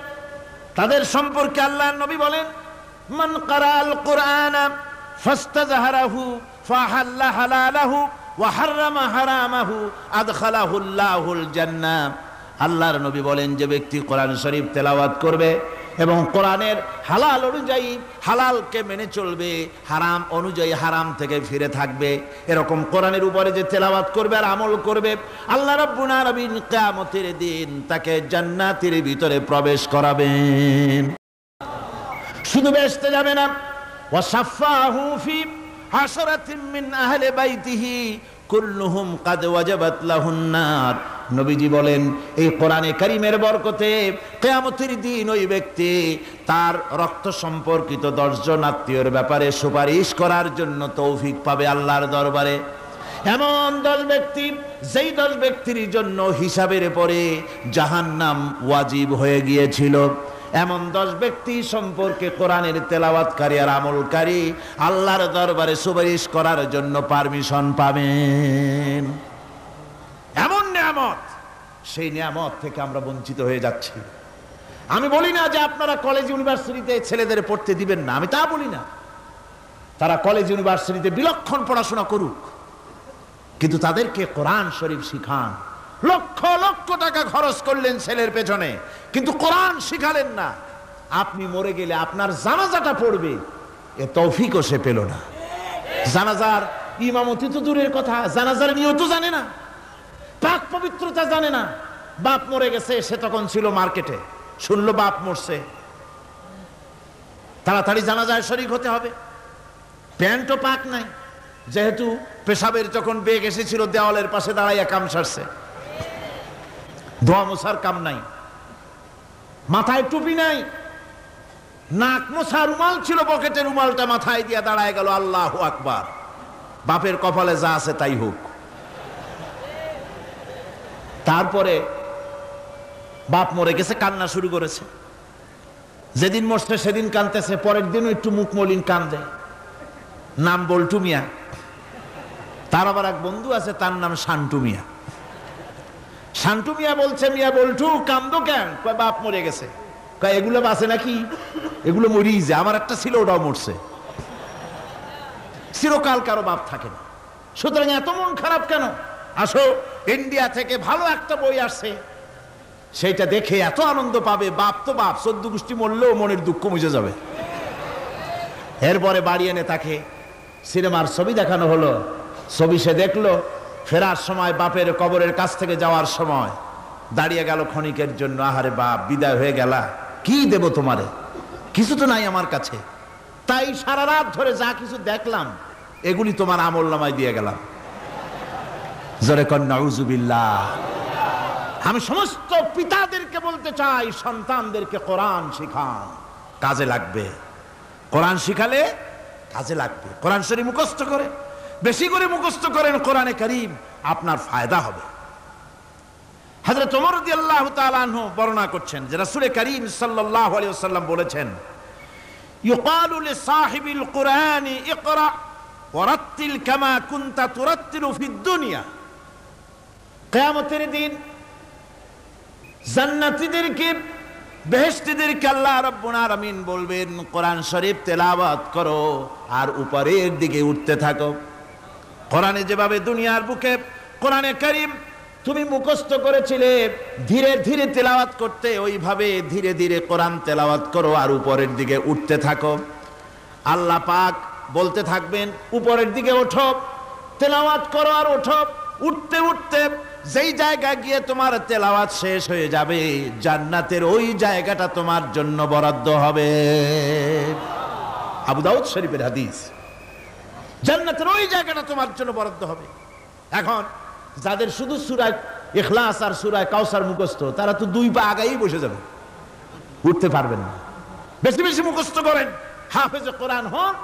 তাদের সম্পর্কে আল্লাহর নবী বলেন, মান ক্বারাআল কুরআনা ফাস্তাযহারাহু ফাহাল্লা হালালাহু ওয়া হাররামা হারামাহু আদখালাহুল্লাহুল জান্নাহ। আল্লাহর নবী বলেন, যে ব্যক্তি কোরআন শরীফ তেলাওয়াত করবে এবং কোরআনের হালাল অনুযায়ী হালালকে মেনে চলবে, হারাম অনুযায়ী হারাম থেকে ফিরে থাকবে, এরকম কোরআনের উপরে যে তেলাওয়াত করবে আর আমল করবে, আল্লাহ রাব্বুল আলামিন কিয়ামতের দিন তাকে জান্নাতের ভিতরে প্রবেশ করাবেন। শুধু বেহেশতে যাবে না, ওয়া সাফাহু ফি হাশরাতিন মিন আহলি বাইতিহি কুল্লুহুম কাদ ওয়াজাবাত লাহুন নার। নবীজি বলেন, এই কোরআনে কারীমের বরকতে কিয়ামতের দিন ওই ব্যক্তি তার রক্ত সম্পর্কিত 10 জন আত্মীয়র ব্যাপারে সুপারিশ করার জন্য তৌফিক পাবে আল্লাহর দরবারে। এমন 10 ব্যক্তি, যেই 10 ব্যক্তির জন্য হিসাবের পরে জাহান্নাম ওয়াজিব হয়ে গিয়েছিল, এমন 10 ব্যক্তি সম্পর্কে কোরআনের তেলাওয়াতকারী আর আমলকারী আল্লাহর দরবারে সুপারিশ করার জন্য পারমিশন পাবেন। এমন নিয়ামত, সেই নিয়ামত থেকে আমরা বঞ্চিত হয়ে যাচ্ছি। আমি বলি না যে আপনারা কলেজ ইউনিভার্সিটিতে ছেলেদের পড়তে দিবেন না, আমি তা বলি না। তারা কলেজ ইউনিভার্সিটিতে বিলক্ষণ পড়াশোনা করুক, কিন্তু তাদেরকে কোরআন শরীফ শিখান। লক্ষ লক্ষ টাকা খরচ করলেন ছেলের পেছনে, কিন্তু কোরআন শিখালেন না। আপনি মরে গেলে আপনার জানাজাটা পড়বে, এ তৌফিকও সে পেল না। জানাজার ইমামতি তো দূরের কথা, জানাজার নিয়ত জানে না, পাক পবিত্রতা জানে না। বাপ মরে গেছে, সে তখন ছিল মার্কেটে, শুনলো বাপ মরছে, তাড়াতাড়ি জানাজায় শরীক হতে হবে। প্যান্টও পাক নাই, যেহেতু পেশাবের যখন বেগ এসেছিল দেওয়ালের পাশে দাঁড়াইয়া কাম সারছে, ধোয়া মোছার কাম নাই, মাথায় টুপি নাই, নাক মোছা রুমাল ছিল পকেটে, রুমালটা মাথায় দিয়া দাঁড়ায় গেল, আল্লাহু আকবার। বাপের কপালে যা আছে তাই হোক। তারপরে বাপ মরে গেছে, কান্না শুরু করেছে। যেদিন মরছে সেদিন কানতেছে, পরের দিনও একটু মুখ মলিন কান্দে। নাম বল্টু মিয়া। তার আবার এক বন্ধু আছে, তার নাম শান্টু মিয়া। শান্টু মিয়া বলছে, মিয়া বল্টু কান্দো কেন? কয় বাপ মরে গেছে। কয় এগুলো বাঁচে নাকি? এগুলো মরিই যায়, আমার একটা ছিল ওটাও মরছে। চিরকাল কারো বাপ থাকে না, সুতরাং এত মন খারাপ কেন? আসো, ইন্ডিয়া থেকে ভালো একটা বই আসছে, সেইটা দেখে এত আনন্দ পাবে। বাপ তো বাপ, 14 গোষ্ঠী মরলেও মনের দুঃখ মুছে যাবে। এরপরে বাড়ি এনে তাকে সিনেমার ছবি দেখানো হলো। ছবি সে দেখলো, ফেরার সময় বাপের কবরের কাছ থেকে যাওয়ার সময় দাঁড়িয়ে গেল ক্ষণিকের জন্য। আহারে বাপ, বিদায় হয়ে গেলা, কি দেব তোমারে? কিছু তো নাই আমার কাছে, তাই সারা রাত ধরে যা কিছু দেখলাম এগুলি তোমার আমলনামায় দিয়ে গেলাম। জোরে কর নাউজুবিল্লাহ। আমি সমস্ত পিতাদেরকে বলতে চাই, সন্তানদেরকে কোরআন শিখান, কাজে লাগবে। কোরআন শিখালে কাজে লাগবে। কোরআন শরীফ মুখস্থ করে, বেশি করে মুখস্থ করেন কোরআনে কারীম, আপনার ফায়দা হবে। হযরত ওমর রাদিয়াল্লাহু তাআলা আনহু বর্ণনা করছেন যে রাসূল কারীম সাল্লাল্লাহু আলাইহি ওয়াসাল্লাম বলেছেন, ইউকালু লিসাহিবিল কুরআনি ইকরা ওয়ারাত্তিল কামা কুনতা তুরাত্তিলু ফিদ দুনিয়া। কিয়ামতের দিন জান্নাতীদেরকে, বেহেশতীদেরকে আল্লাহ রাব্বুল আলামিন বলবেন, কোরআন শরীফ তেলাওয়াত করো আর উপরের দিকে উঠতে থাকো। কোরআনে যেভাবে দুনিয়ার বুকে কোরআনে কারীম তুমি মুখস্থ করেছিলে, ধীরে ধীরে তেলাওয়াত করতে, ওইভাবে ধীরে ধীরে কোরআন তেলাওয়াত করো আর উপরের দিকে উঠতে থাকো। আল্লাহ পাক বলতে থাকবেন, উপরের দিকে ওঠো, তেলাওয়াত করো আর ওঠো। উঠতে উঠতে যেই জায়গায় গিয়ে তোমার তেলাওয়াত শেষ হয়ে যাবে, জান্নাতের ওই জায়গাটা তোমার জন্য বরাদ্দ হবে। আবু দাউদ শরীফের হাদিস। জান্নাতের ওই জায়গাটা তোমার জন্য বরাদ্দ হবে। এখন যাদের শুধু সূরা ইখলাস আর সূরা কাউসার মুখস্থ, তারা তো 2 পা আগাই বসে যাবে, উঠতে পারবেন না। বেশি বেশি মুখস্থ করেন, হাফেজে কোরআন হন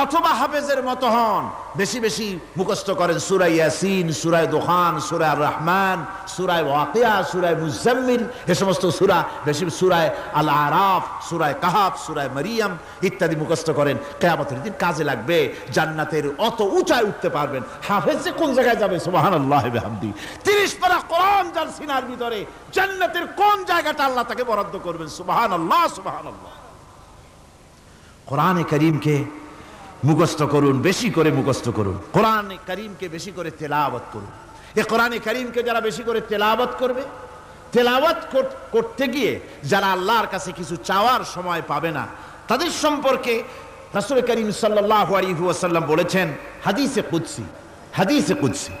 অথবা হাফেজের মতো হন। বেশি বেশি মুখস্থ করেন সূরা ইয়াসিন, সূরা দুখান, সূরা আর রহমান, সূরা ওয়াকিয়া, সূরা মুজাম্মিল, এই সমস্ত সূরা, বেশি সূরা আল আরাফ, সূরা কাহাফ, সূরা মারিয়াম ইত্যাদি মুখস্থ করেন। কিয়ামতের দিন কাজে লাগবে। জান্নাতের অত উঁচায় উঠতে পারবেন। হাফেজ যে কোন জায়গায় যাবে, সুবহানাল্লাহ ওয়া বিহামদি, 30 পারা কোরআন যার সিনার ভিতরে, জান্নাতের কোন জায়গাটা আল্লাহ তাকে বরাদ্দ করবেন। সুবহানাল্লাহ, সুবহানাল্লাহ। কোরআনে কারীমকে মুখস্থ করুন, বেশি করে মুখস্থ করুন। কোরআনে কারীমকে বেশি করে তেলাওয়াত করুন। এই কোরআনে কারীমকে যারা বেশি করে তেলাওয়াত করবে, তেলাওয়াত করতে গিয়ে যারা আল্লাহর কাছে কিছু চাওয়ার সময় পাবে না, তাদের সম্পর্কে রাসূল কারীম সাল্লাল্লাহু আলাইহি ওয়াসাল্লাম বলেছেন হাদিসে কুদসি। হাদিসে কুদসি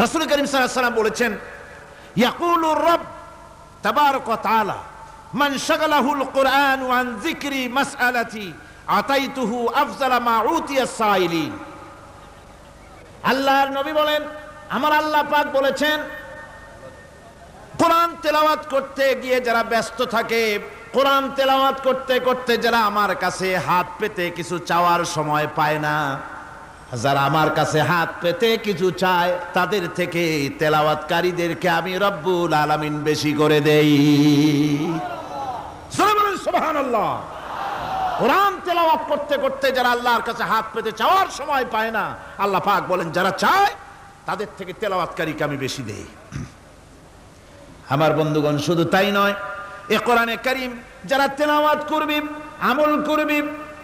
রাসূল কারীম সাল্লাল্লাহু আলাইহি ওয়াসাল্লাম বলেছেন, ইয়াকুলু রাব তাবারাকা ওয়া তাআলা মান শাগালাহুল কুরআন আন যিকরি মাসআলাতি আতাইতুহু আফজালা মা উতিয়াস সাইলিন। আল্লাহর নবী বলেন, আমার আল্লাহ পাক বলেছেন, কোরআন তেলাওয়াত করতে গিয়ে যারা ব্যস্ত থাকে, কোরআন তেলাওয়াত করতে করতে যারা আমার কাছে হাত পেতে কিছু চাওয়ার সময় পায় না, যারা আমার কাছে হাত পেতে কিছু চায়, তাদের থেকে তেলাওয়াতকারীদেরকে আমি রব্বুল আলামিন বেশি করে দেই। সুবহানাল্লাহ। কোরআন তেলাওয়াত করতে করতে যারা আল্লাহর কাছে হাত পেতে চাওয়ার সময় পায় না, আল্লাহ পাক বলেন যারা চায় তাদের থেকে তেলাওয়াতকারীকে আমি বেশি দেই। আমার বন্ধুগণ, শুধু তাই নয়, এ কোরআনে কারীম যারা তেলাওয়াত করবে, আমল করবে,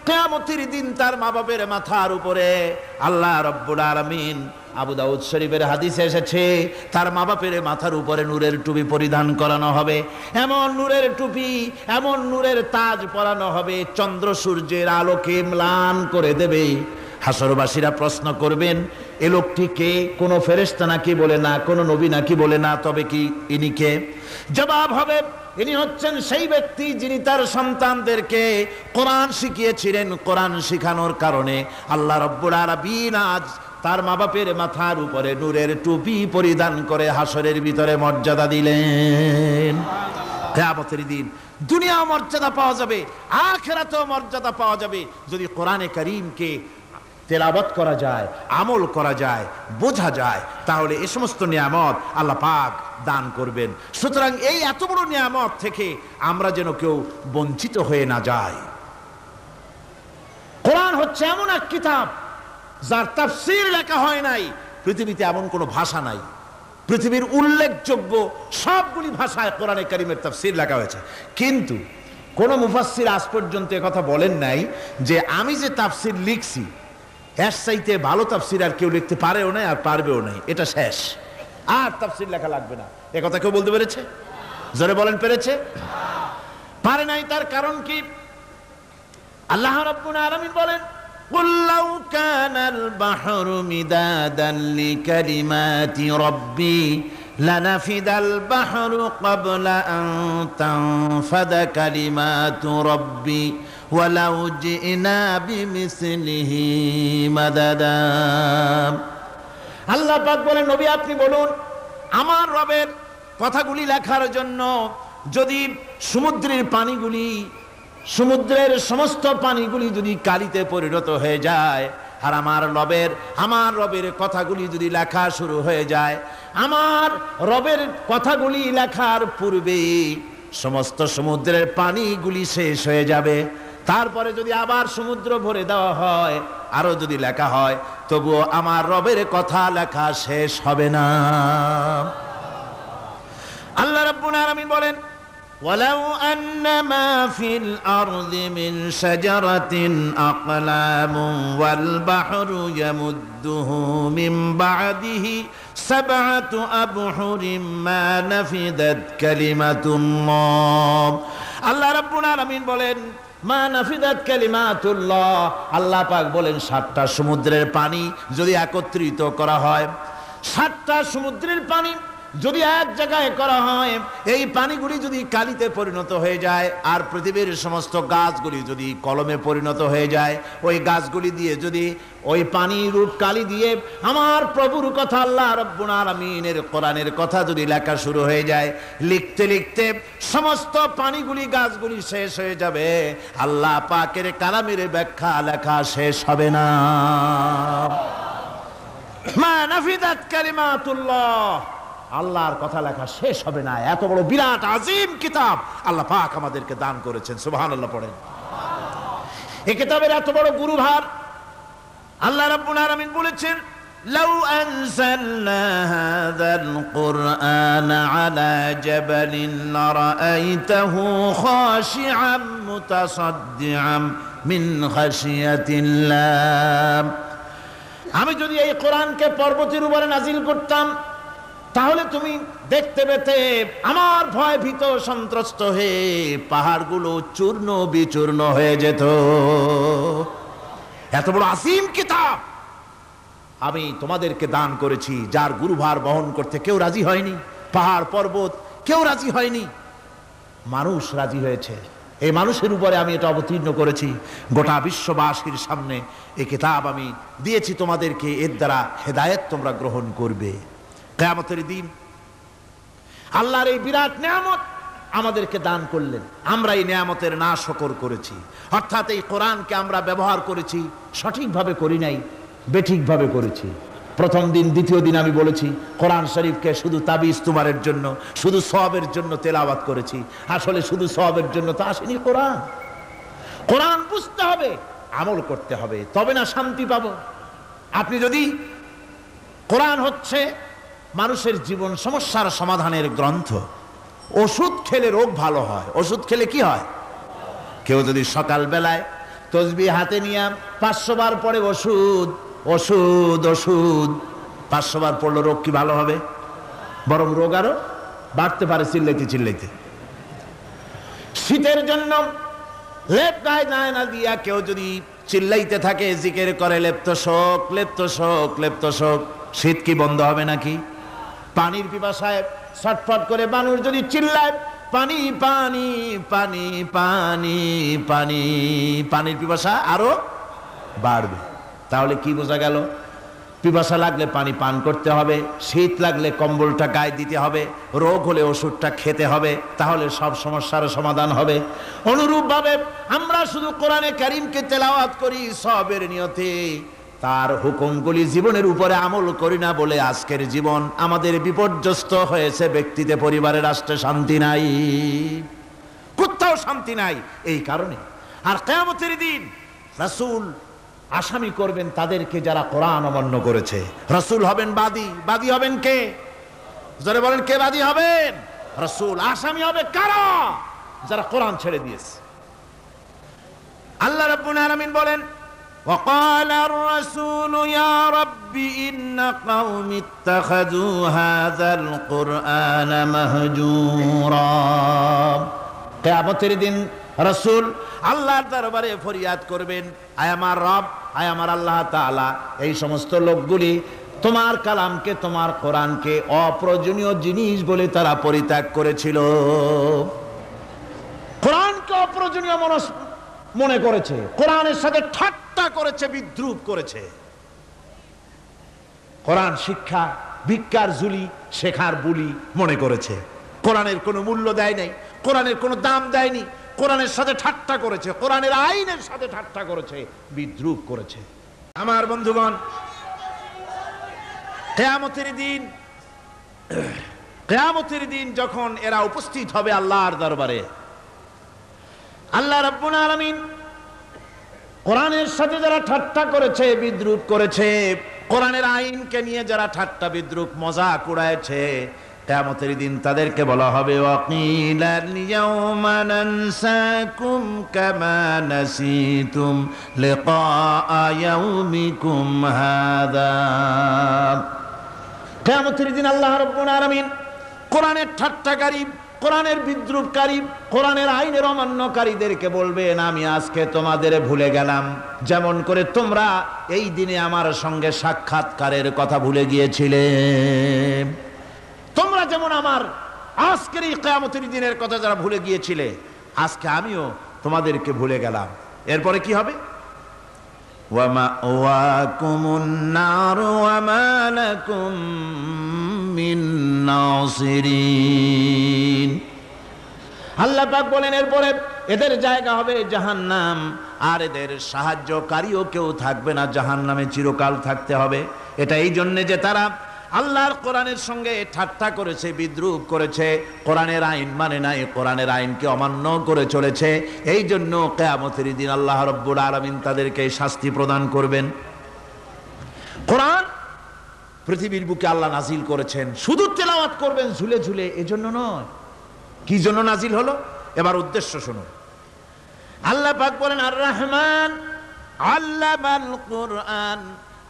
কিয়ামতের দিন তার মা বাপের মাথার উপরে আল্লাহ রাব্বুল আলামিন, আবু দাউদ শরীফের হাদিসে এসেছে, তার মা বাপের মাথার উপরে নূরের টুপি পরিধান করানো হবে। এমন নূরের টুপি, এমন নূরের তাজ পরানো হবে, চন্দ্র সূর্যের আলোকে ম্লান করে দেবে। হাসরবাসীরা প্রশ্ন করবেন, এ লোকটি কে? কোনো ফেরেশতা নাকি? বলে না। কোনো নবী নাকি? বলে না। তবে কি ইনি কে? জবাব হবে, ইনি হচ্ছেন সেই ব্যক্তি যিনি তার সন্তানদেরকে কোরআন শিখিয়েছিলেন। কোরআন শিখানোর কারণে আল্লাহ রাব্বুল আলামিন আজ তার মা বাপের মাথার উপরে নূরের টুপি পরিধান করে হাসরের ভিতরে মর্যাদা দিলেন। কিয়ামতের দিন দুনিয়া মর্যাদা পাওয়া যাবে, আখিরাতেও মর্যাদা পাওয়া যাবে যদি কোরআনে কারীমকে তেলাওয়াত করা যায়, আমল করা যায়, বোঝা যায়, তাহলে এই সমস্ত নিয়ামত আল্লাহ পাক দান করবেন। সুতরাং এই এত বড় নিয়ামত থেকে আমরা যেন কেউ বঞ্চিত হয়ে না যায়। কোরআন হচ্ছে এমন এক কিতাব যার তাফসীর লেখা হয় নাই। পৃথিবীতে এমন কোনো ভাষা নাই, পৃথিবীর উল্লেখযোগ্য সবগুলি ভাষায় কোরআনে কারীমের তাফসীর লেখা হয়েছে, কিন্তু কোন মুফাসসির আজ পর্যন্ত কথা বলেন নাই যে আমি যে তাফসীর লিখছি এর চাইতে ভালো তাফসীর আর কেউ লিখতে পারেও না, আর পারবেও নাই। এটা শেষ, আর তাফসীর লেখা লাগবে না। এ কথা কেউ বলতে পেরেছে? জোরে বলেন, পেরেছে? পারে নাই। তার কারণ কি? আল্লাহ রাব্বুল আলামিন বলেন, قُلْ لَوْ كَانَ الْبَحْرُ مِدَادًا لِكَلِمَاتِ رَبِّي لَنَفِدَ الْبَحْرُ قَبْلَ أَن تَنفَدَ كَلِمَاتُ رَبِّي وَلَوْ جِئْنَا بِمِثْلِهِ مَدَدًا। আল্লাহ পাক বলেন, নবী আপনি বলুন, আমার রবের কথাগুলি লেখার জন্য যদি সমুদ্রের পানিগুলি, সমুদ্রের সমস্ত পানিগুলি যদি কালিতে পরিণত হয়ে যায়, আর আমার রবের কথাগুলি যদি লেখা শুরু হয়ে যায়, আমার রবের কথাগুলি লেখার পূর্বে সমস্ত সমুদ্রের পানিগুলি শেষ হয়ে যাবে। তারপরে যদি আবার সমুদ্র ভরে দেওয়া হয়, আরো যদি লেখা হয়, তবুও আমার রবের কথা লেখা শেষ হবে না। আল্লাহ রাব্বুল আলামিন বলেন, وَلَوْ أَنَّ مَا فِي الْأَرْضِ مِنْ شَجَرَةٍ أَقْلَامٌ وَالْبَحْرُ يَمُدُّهُ مِنْ بَعْدِهِ سَبْعَةُ أَبْحُرٍ مَا نَفِدَتْ كَلِمَةُ اللَّهِ। আল্লাহ রাব্বুল আলামিন বলেন, মা নাফিদাত কালিমাতুল্লাহ। আল্লাহ পাক বলেন, 7টা সমুদ্রের পানি যদি একত্রিত করা হয়, 7টা সমুদ্রের পানি যদি এক জায়গায় করা হয়, এই পানিগুলি যদি কালিতে পরিণত হয়ে যায়, আর পৃথিবীর সমস্ত গাছগুলি যদি কলমে পরিণত হয়ে যায়, ওই গাছগুলি দিয়ে যদি ওই পানি রূপ কালি দিয়ে আমার প্রভুর কথা, আল্লাহ রাব্বুল আলামিনের কোরআনের কথা যদি লেখা শুরু হয়ে যায়, লিখতে লিখতে সমস্ত পানিগুলি, গাছগুলি শেষ হয়ে যাবে, আল্লাহ পাকের কালামের ব্যাখ্যা লেখা শেষ হবে না। মা নাফিদাত কালিমাতুল্লাহ, আল্লাহর কথা লেখা শেষ হবে না। এত বড় বিরাট আজিম কিতাব আল্লাহ পাক আমাদেরকে দান করেছেন। সুবহানাল্লাহ পড়েন। এই কিতাবের এত বড় গুরুভার আল্লাহ রাব্বুল আলামিন বলেছেন, লাউ আনজালনা হাযাল কুরআন আলা জাবালিন লারাআইতাহু খাশিআম মুতাসাদ্দিআম মিন খাশিয়াতিল্লাহ। আমি যদি এই কোরআনকে পর্বতের উপরে নাজিল করতাম, তাহলে তুমি দেখতে পেতে আমার ভয় ভীত সন্ত্রস্ত হয়ে পাহাড়গুলো চূর্ণ বিচূর্ণ হয়ে যেত। এত বড় আসিম কিতাব আমি তোমাদেরকে দান করেছি, যার গুরুভার বহন করতে কেউ রাজি হয়নি। পাহাড় পর্বত কেউ রাজি হয়নি, মানুষ রাজি হয়েছে। এই মানুষের উপরে আমি এটা অবতীর্ণ করেছি। গোটা বিশ্ববাসীর সামনে এই কিতাব আমি দিয়েছি তোমাদেরকে, এর দ্বারা হেদায়েত তোমরা গ্রহণ করবে। কিয়ামতের দিন আল্লাহর এই বিরাট নিয়ামত আমাদেরকে দান করলেন, আমরা এই নিয়ামতের নাশকর করেছি। অর্থাৎ এই কোরআনকে আমরা ব্যবহার করেছি, সঠিকভাবে করি নাই, বেঠিকভাবে করেছি। প্রথম দিন, দ্বিতীয় দিন আমি বলেছি কোরআন শরীফকে শুধু তাবিজ তুমারের জন্য, শুধু সওয়াবের জন্য তেলাওয়াত করেছি। আসলে শুধু সওয়াবের জন্য তো আসেনি কোরআন। কোরআন বুঝতে হবে, আমল করতে হবে, তবে না শান্তি পাবো। আপনি যদি, কোরআন হচ্ছে মানুষের জীবন সমস্যার সমাধানের গ্রন্থ। ওষুধ খেলে রোগ ভালো হয়। ওষুধ খেলে কি হয়? কেউ যদি সকাল বেলায় তসবিহ হাতে নিয়ে 500 বার পড়ে ওষুধ ওষুধ ওষুধ, 500 বার পড়লে রোগ কি ভালো হবে? বরং রোগ আরো বাড়তে পারে চিল্লাইতে চিল্লাইতে। শীতের জন্য লেপ গায়ে যায় না দিয়া কেউ যদি চিল্লাইতে থাকে, জিকির করে লেপ্ত শোক লেপ্ত শোক লেপ্ত শোক, শীত কি বন্ধ হবে নাকি? পানির পিপাসায় ছটফট করে মানুষ যদি চিল্লায় পানি পানি পানি পানি পানি, পানির পিপাসা আরো বাড়বে। তাহলে কি বোঝা গেল? পিপাসা লাগলে পানি পান করতে হবে, শীত লাগলে কম্বলটা গায়ে দিতে হবে, রোগ হলে ওষুধটা খেতে হবে, তাহলে সব সমস্যার সমাধান হবে। অনুরূপভাবে আমরা শুধু কোরআনে কারীমকে তেলাওয়াত করি সবের নিয়তে, তার হুকুমগুলি জীবনের উপরে আমল করি না বলে আজকের জীবন আমাদের বিপর্যস্ত হয়েছে। ব্যক্তিতে, পরিবারে, রাষ্ট্রে শান্তি নাই, কোথাও শান্তি নাই এই কারণে। আর কিয়ামতের দিন রাসূল আসামি করবেন তাদেরকে যারা কোরআন অমান্য করেছে। রাসূল হবেন বাদী, বাদী হবেন কে? জোরে বলেন, কে বাদী হবেন? রাসূল। আসামি হবে কারা? যারা কোরআন ছেড়ে দিয়েছে। আল্লাহ রাব্বুল আলামিন বলেন, وقال الرسول يا رب إن قومي اتخذوا هذا القرآن مهجورا। কিয়ামতের দিন রাসূল আল্লাহর দরবারে ফরিয়াদ করবেন, আয় আমার রব, আয় আমার আল্লাহ তাআলা, এই সমস্ত লোকগুলি তোমার কালামকে, তোমার কোরআনকে অপ্রয়োজনীয় জিনিস বলে তারা পরিত্যাগ করেছিল। কোরআনকে অপ্রয়োজনীয় মনে করেছে, কোরআনের সাথে ঠাট্টা করেছে, বিদ্রুপ করেছে। কোরআন শিক্ষা ভিক্ষার ঝুলি, শেখার বুলি মনে করেছে। কোরআনের কোনো মূল্য দেয় নাই, কোরআনের কোনো দাম দেয়নি, কোরআনের সাথে ঠাট্টা করেছে, কোরআনের আইনের সাথে ঠাট্টা করেছে, বিদ্রুপ করেছে। আমার বন্ধুগণ, কিয়ামতের দিন যখন এরা উপস্থিত হবে আল্লাহর দরবারে, আল্লাহ রাব্বুল আলামিন কোরআনের সাথে যারা ঠাট্টা করেছে, বিদ্রুপ করেছে, কোরআনের আইনকে নিয়ে যারা ঠাট্টা বিদ্রুপ মজাক উড়ায়ছে, কিয়ামতের দিন তাদেরকে বলা হবে ওয়াকিলাল ইয়াউমা নানসাকুম কামা নাসিতুম লিকা ইয়াউমিকুম হাযা। কিয়ামতের দিন আল্লাহ রাব্বুল আলামিন কোরআনের ঠাট্টাকারী, কোরআনের বিদ্রুপকারী, কোরআনের আইনের অমান্যকারীদেরকে বলবেন, আমি আজকে তোমাদের ভুলে গেলাম, যেমন করে তোমরা এই দিনে আমার সঙ্গে সাক্ষাৎকারের কথা ভুলে গিয়েছিলে। তোমরা যেমন আমার আজকের এই কিয়ামতের দিনের কথা যারা ভুলে গিয়েছিলে, আজকে আমিও তোমাদেরকে ভুলে গেলাম। এরপরে কি হবে? ওয়া মাওয়াকুমুন নার ওয়া মা লাকুম মিন নাসিরিন। আল্লাহ পাক বলেন, এরপরে এদের জায়গা হবে জাহান্নাম, আর এদের সাহায্যকারীও কেউ থাকবে না, জাহান্নামে চিরকাল থাকতে হবে। এটা এই জন্য যে তারা আল্লাহর কোরআনের সঙ্গে ঠাট্টা করেছে, বিদ্রুপ করেছে, কোরআনের আইন মানে নাই, কোরআনের আইনকে অমান্য করে চলেছে। এই জন্য কিয়ামতের দিন আল্লাহ রাব্বুল আলামিন তাদেরকে শাস্তি প্রদান করবেন। কোরআন পৃথিবীর বুকে আল্লাহ নাজিল করেছেন, শুধু তেলাওয়াত করবেন ঝুলে ঝুলে, এজন্য নয়। কি জন্য নাজিল হলো? এবার উদ্দেশ্য শুনুন। আল্লাহ পাক বলেন, আর রহমান আল্লামাল কোরআন।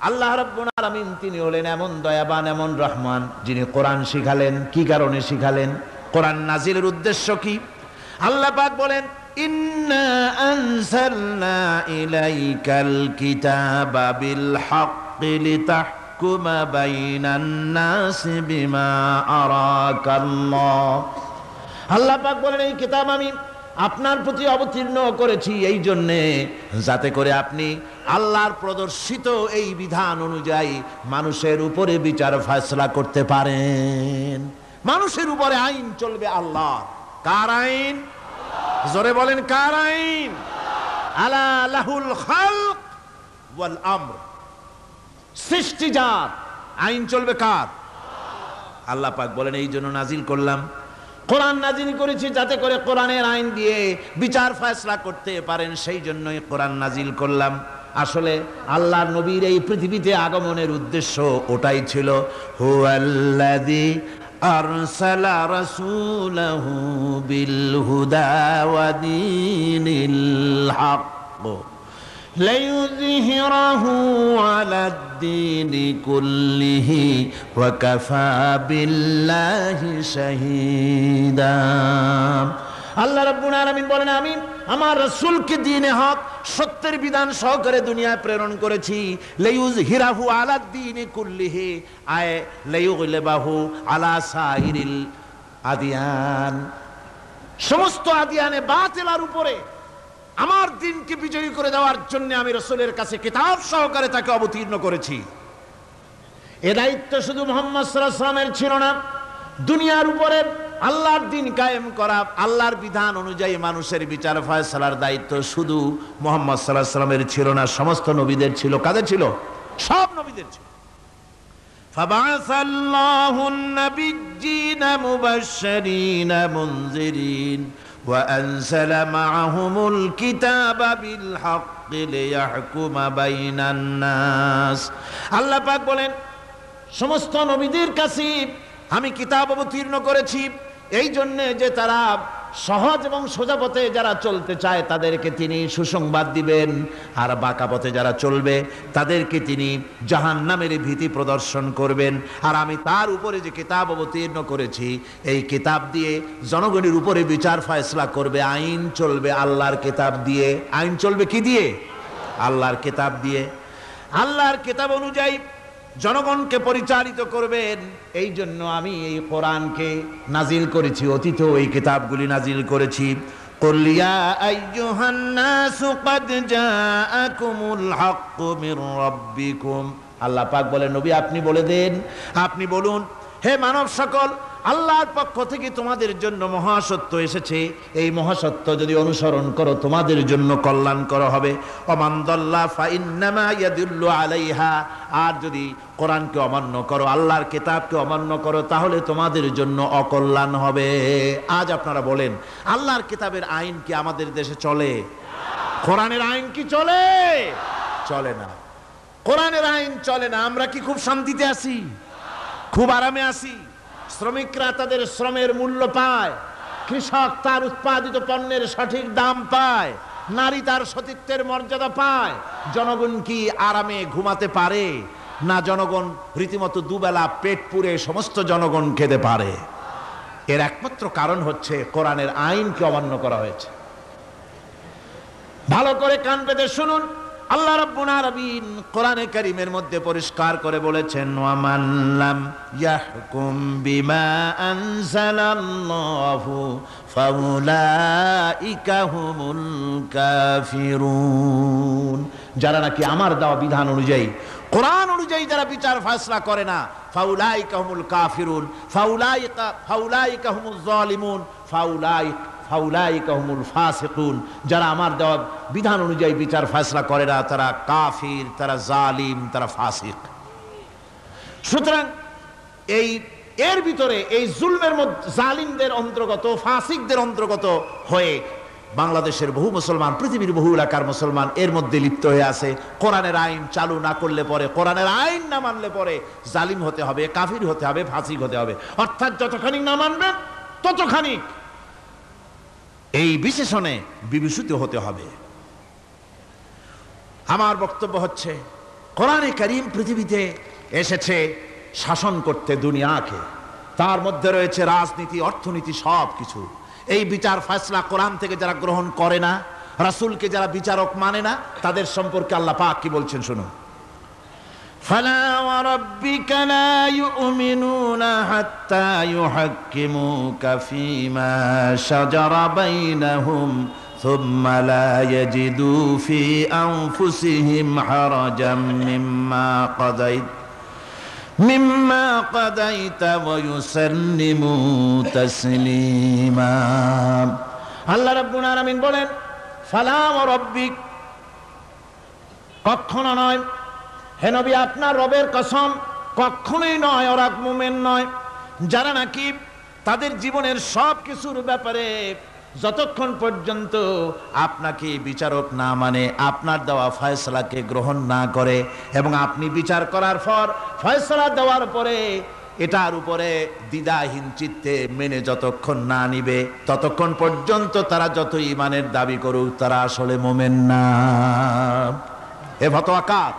আল্লাহ রাব্বুল আলামিন তিনি হলেন এমন দয়াবান, এমন রহমান, যিনি কোরআন শিখালেন। কি কারণে শিখালেন? কোরআন নাজিলের উদ্দেশ্য কি? আল্লাহ পাক বলেন, ইন্না আনজালনা ইলাইকাল কিতাবা বিল হাক্কি লিতাহকুমা বাইনান নাসি বিমা আরাকাল্লাহ। আল্লাহ পাক বলেন, এই কিতাব আমি আপনার প্রতি অবতীর্ণ করেছি এই জন্যে যাতে করে আপনি আল্লাহর প্রদর্শিত এই বিধান অনুযায়ী মানুষের উপরে বিচার ফয়সালা করতে পারেন। মানুষের উপরে আইন চলবে আল্লাহ। কার আইন? জোরে বলেন, কার আইন? আলা লাহুল খালক ওয়াল আমর। সৃষ্টি যার, আইন চলবে কার? আল্লাহ পাক বলেন, এই জন্য নাজিল করলাম, কোরআন নাজিল করেছি যাতে করে কোরআনের আইন দিয়ে বিচার ফয়সালা করতে পারেন, সেই জন্যই কোরআন নাজিল করলাম। আসলে আল্লাহর নবীর এই পৃথিবীতে আগমনের উদ্দেশ্য ওটাই ছিল। হুয়াল্লাযী আরসালা রাসূলাহু বিল হুদা ওয়া দীনিল হক লাইয়ুযহিরাহু আলাদ-দীনি কুল্লিহি ওয়া কাফা বিল্লাহি শাহীদা। আল্লাহ রাব্বুল আলামিন বলেন, আমি আমার রাসূলকে দ্বীনে হক সত্যের বিধান সহকারে দুনিয়ায় প্রেরণ করেছি। লাইয়ুযহিরাহু আলাদ-দীনি কুল্লিহি আয় লাইয়ুগলিবাহু আলা সাইরিল আদিয়ান, সমস্ত আদিয়ানে বাতিলের উপরে আমার দ্বীনকে বিজয়ী করে দেওয়ার জন্য আমি রাসূলের কাছে কিতাব সহকারে তাকে অবতীর্ণ করেছি। এ দায়িত্ব শুধু মুহাম্মদ সাল্লাল্লাহু আলাইহি ওয়াসাল্লামের ছিল না, দুনিয়ার উপরে আল্লাহর দ্বীন কায়েম করা, আল্লাহর বিধান অনুযায়ী মানুষের বিচার ফয়সালার দায়িত্ব শুধু মুহাম্মদ সাল্লাল্লাহু আলাইহি ওয়াসাল্লামের ছিল না, সমস্ত নবীদের ছিল। কাদের ছিল? সব নবীদের ছিল। ফাবাআসাল্লাহু আন-নাবিয়্যিনা মুবাশশিরিনা মুনযিরিন ওয়া আনজালা মা'আহুমুল কিতাবা বিল হাক্কি লিয়াহকুমা বাইনান নাস। আল্লাহ পাক বলেন, সমস্ত নবীদের কাছে আমি কিতাব অবতীর্ণ করেছি এই জন্য যে তারা সহজ এবং সোজা পথে যারা চলতে চায় তাদেরকে তিনি সুসংবাদ দিবেন, আর বাঁকা পথে যারা চলবে তাদেরকে তিনি জাহান্নামের ভীতি প্রদর্শন করবেন। আর আমি তার উপরে যে কিতাব অবতীর্ণ করেছি এই কিতাব দিয়ে জনগণের উপরে বিচার ফয়সলা করবে, আইন চলবে আল্লাহর কিতাব দিয়ে। আইন চলবে কি দিয়ে? আল্লাহর কিতাব দিয়ে। আল্লাহর কিতাব অনুযায়ী জনগণকে পরিচালিত করবেন। এই জন্য আমি এই কোরআনকে নাজিল করেছি, অতীতেও এই কিতাবগুলি নাজিল করেছি। কুল ইয়া আইয়ুহান নাসু ক্বাদ জাআকুমুল হাক্কু মির রাব্বিকুম। আল্লাহ পাক বলেন, নবী আপনি বলে দেন, আপনি বলুন, হে মানব সকল, আল্লাহর পক্ষ থেকে তোমাদের জন্য মহাসত্য এসেছে, এই মহাসত্য যদি অনুসরণ করো তোমাদের জন্য কল্যাণকর হবে। ওমান দাল্লা ফাইন্নামা ইয়াদুল্লু আলাইহা, আর যদি কোরআনকে অমান্য করো, আল্লাহর কিতাবকে অমান্য করো, তাহলে তোমাদের জন্য অকল্যাণ হবে। আজ আপনারা বলেন, আল্লাহর কিতাবের আইন কি আমাদের দেশে চলে? কোরআনের আইন কি চলে? চলে না। কোরআনের আইন চলে না। আমরা কি খুব শান্তিতে আছি? খুব আরামে আছি? শ্রমিকরা তাদের শ্রমের মূল্য পায়, কৃষক তার উৎপাদিত পণ্যের সঠিক দাম পায়, নারী তার সতীত্বের মর্যাদা পায়। জনগণ কি আরামে ঘুমাতে পারে? না, জনগণ রীতিমতো দুবেলা পেট পুরে সমস্ত জনগণ খেতে পারে। এর একমাত্র কারণ হচ্ছে কোরআনের আইনকে অমান্য করা হয়েছে। ভালো করে কান পেতে শুনুন, আল্লাহ রাব্বুল আলামিন কোরআনে কারীমের মধ্যে পরিষ্কার করে বলেছেন, ওয়া মান লাম ইয়াহকুম বিমা আনজালাল্লাহু ফাউলাইকা হুমুল কাফিরুন। যারা নাকি আমার দেওয়া বিধান অনুযায়ী, কোরআন অনুযায়ী যারা বিচার ফয়সালা করে না, ফাউলাইকা হুমুল কাফিরুন, ফাউলাইকা হুমুজ জালিমুন, ফাউলাইকা হুমুল ফাসিকুন। যারা আমার দেওয়া বিধান অনুযায়ী বিচার ফয়সালা করে না তারা কাফির, তারা জালিম, তারা ফাসিক। সুতরাং এর ভিতরে এই জুলমের মধ্যে জালিমদের অন্তর্গত, ফাসিকদের অন্তর্গত হয়ে বাংলাদেশের বহু মুসলমান, পৃথিবীর বহু এলাকার মুসলমান এর মধ্যে লিপ্ত হয়ে আছে। কোরআনের আইন চালু না করলে পরে, কোরআনের আইন না মানলে পরে জালিম হতে হবে, কাফির হতে হবে, ফাসিক হতে হবে। অর্থাৎ যতখানি না মানবেন ততখানি এই বিশেষণে বিভূষিত হতে হবে। আমার বক্তব্য হচ্ছে, কোরআনে কারীম পৃথিবীতে এসেছে শাসন করতে দুনিয়াকে। তার মধ্যে রয়েছে রাজনীতি, অর্থনীতি, সব কিছু। এই বিচার ফয়সালা কোরআন থেকে যারা গ্রহণ করে না, রাসূলকে যারা বিচারক মানে না, তাদের সম্পর্কে আল্লাহ পাক কি বলছেন শুনুন। ফালা ওয়া রাব্বিকা লা ইউমিনুনা হাত্তা ইউহাক্কিমুকা ফীমা শাজারা বাইনাহুম সুম্মা লা ইয়াজিদু ফী আনফুসিহিম হারাজাম মিম্মা কাদাইতা ওয়া ইউসাল্লিমু তাসলিমা। আল্লাহ রাব্বুল আলামিন বলেন, ফালা ওয়া রাব্বিক, কখনো নয় হে নবী, আপনার রবের কসম, কখনোই নয়। ওরা মুমিন নয় যারা নাকি তাদের জীবনের সব কিছুর ব্যাপারে যতক্ষণ পর্যন্ত আপনাকে বিচারক না মানে, আপনার দেওয়া ফয়সালাকে গ্রহণ না করে, এবং আপনি বিচার করার পর ফয়সালা দেওয়ার পরে এটার উপরে দ্বিধাহীন চিত্তে মেনে যতক্ষণ না নিবে ততক্ষণ পর্যন্ত তারা যত ঈমানের দাবি করুক তারা আসলে মুমিন না। এ ফতোয়া কার?